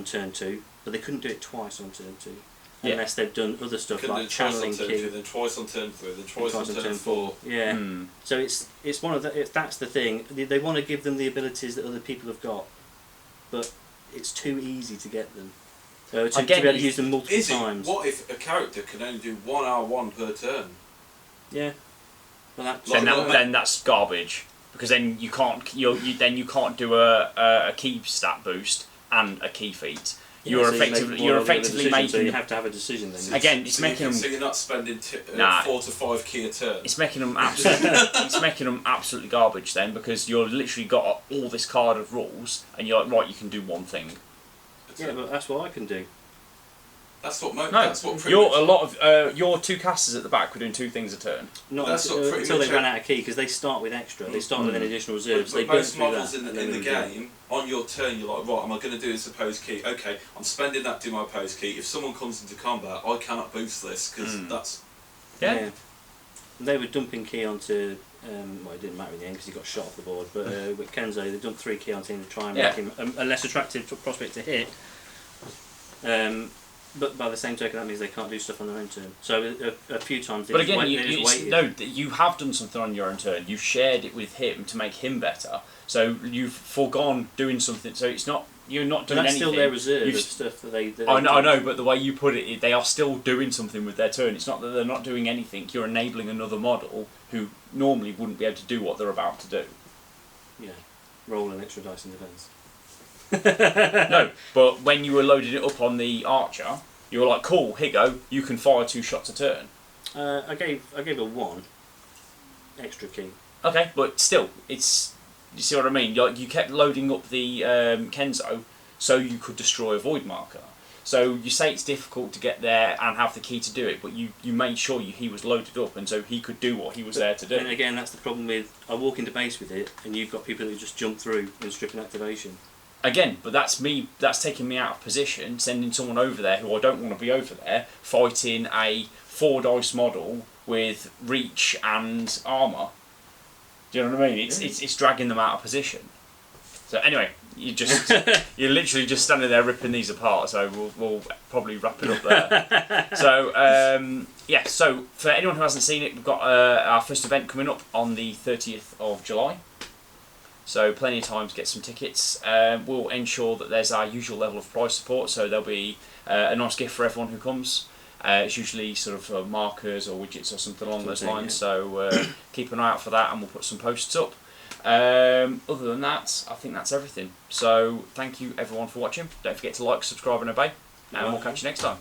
turn 2, but they couldn't do it twice on turn 2. Unless they've done other stuff like channeling key. Then twice on turn 3, then twice on turn 4. Yeah. So it's one of the. That's the thing. They want to give them the abilities that other people have got, but it's too easy to get them. To be able to use them multiple times. What if a character can only do 1 R1 per turn? Yeah. Well, then that's garbage, because then you can't you can't do a key stat boost and a key feat. You're effectively making. So you have to have a decision then. Again, it's making them. So you're not spending 4 to 5 key a turn. It's making them absolutely. It's making them absolutely garbage then, because you're literally got all this card of rules, and you're like, right, you can do one thing. Yeah, but that's what I can do. That's what your 2 casters at the back were doing 2 things a turn. Not until they ran out of key, because they start with extra. They start with an additional reserve. But most models in the game, on your turn, you're like, right, am I going to do this opposed key? Okay, I'm spending that to do my opposed key. If someone comes into combat, I cannot boost this, because that's... Yeah. They were dumping key onto... well, it didn't matter in the end because he got shot off the board, but with Kenzo, they dumped 3 key onto him to try and make him a less attractive prospect to hit. But by the same token, that means they can't do stuff on their own turn. So a few times they you have done something on your own turn. You've shared it with him to make him better. So you've foregone doing something. So it's not you're not doing anything. That's still their reserve of stuff that they I know, but the way you put it, they are still doing something with their turn. It's not that they're not doing anything. You're enabling another model who normally wouldn't be able to do what they're about to do. Yeah, roll an extra dice in defence. No, but when you were loading it up on the archer, you were like, cool, here you go, you can fire 2 shots a turn. I gave a 1 extra key. Okay, but still, it's, you see what I mean? You kept loading up the Kenzo so you could destroy a void marker. So you say it's difficult to get there and have the key to do it, but you made sure he was loaded up, and so he could do what he was there to do. And again, that's the problem with, I walk into base with it, and you've got people who just jump through and strip an activation. Again, but that's taking me out of position, sending someone over there who I don't want to be over there, fighting a 4 dice model with reach and armour. Do you know what I mean? It's dragging them out of position. So anyway, you're literally just standing there ripping these apart. So we'll probably wrap it up there. So yeah. So for anyone who hasn't seen it, we've got our first event coming up on the 30th of July. So plenty of time to get some tickets. We'll ensure that there's our usual level of prize support. So there'll be a nice gift for everyone who comes. It's usually sort of markers or widgets or something along those lines. Yeah. So keep an eye out for that, and we'll put some posts up. Other than that, I think that's everything. So thank you everyone for watching. Don't forget to like, subscribe and obey, and we'll catch you next time.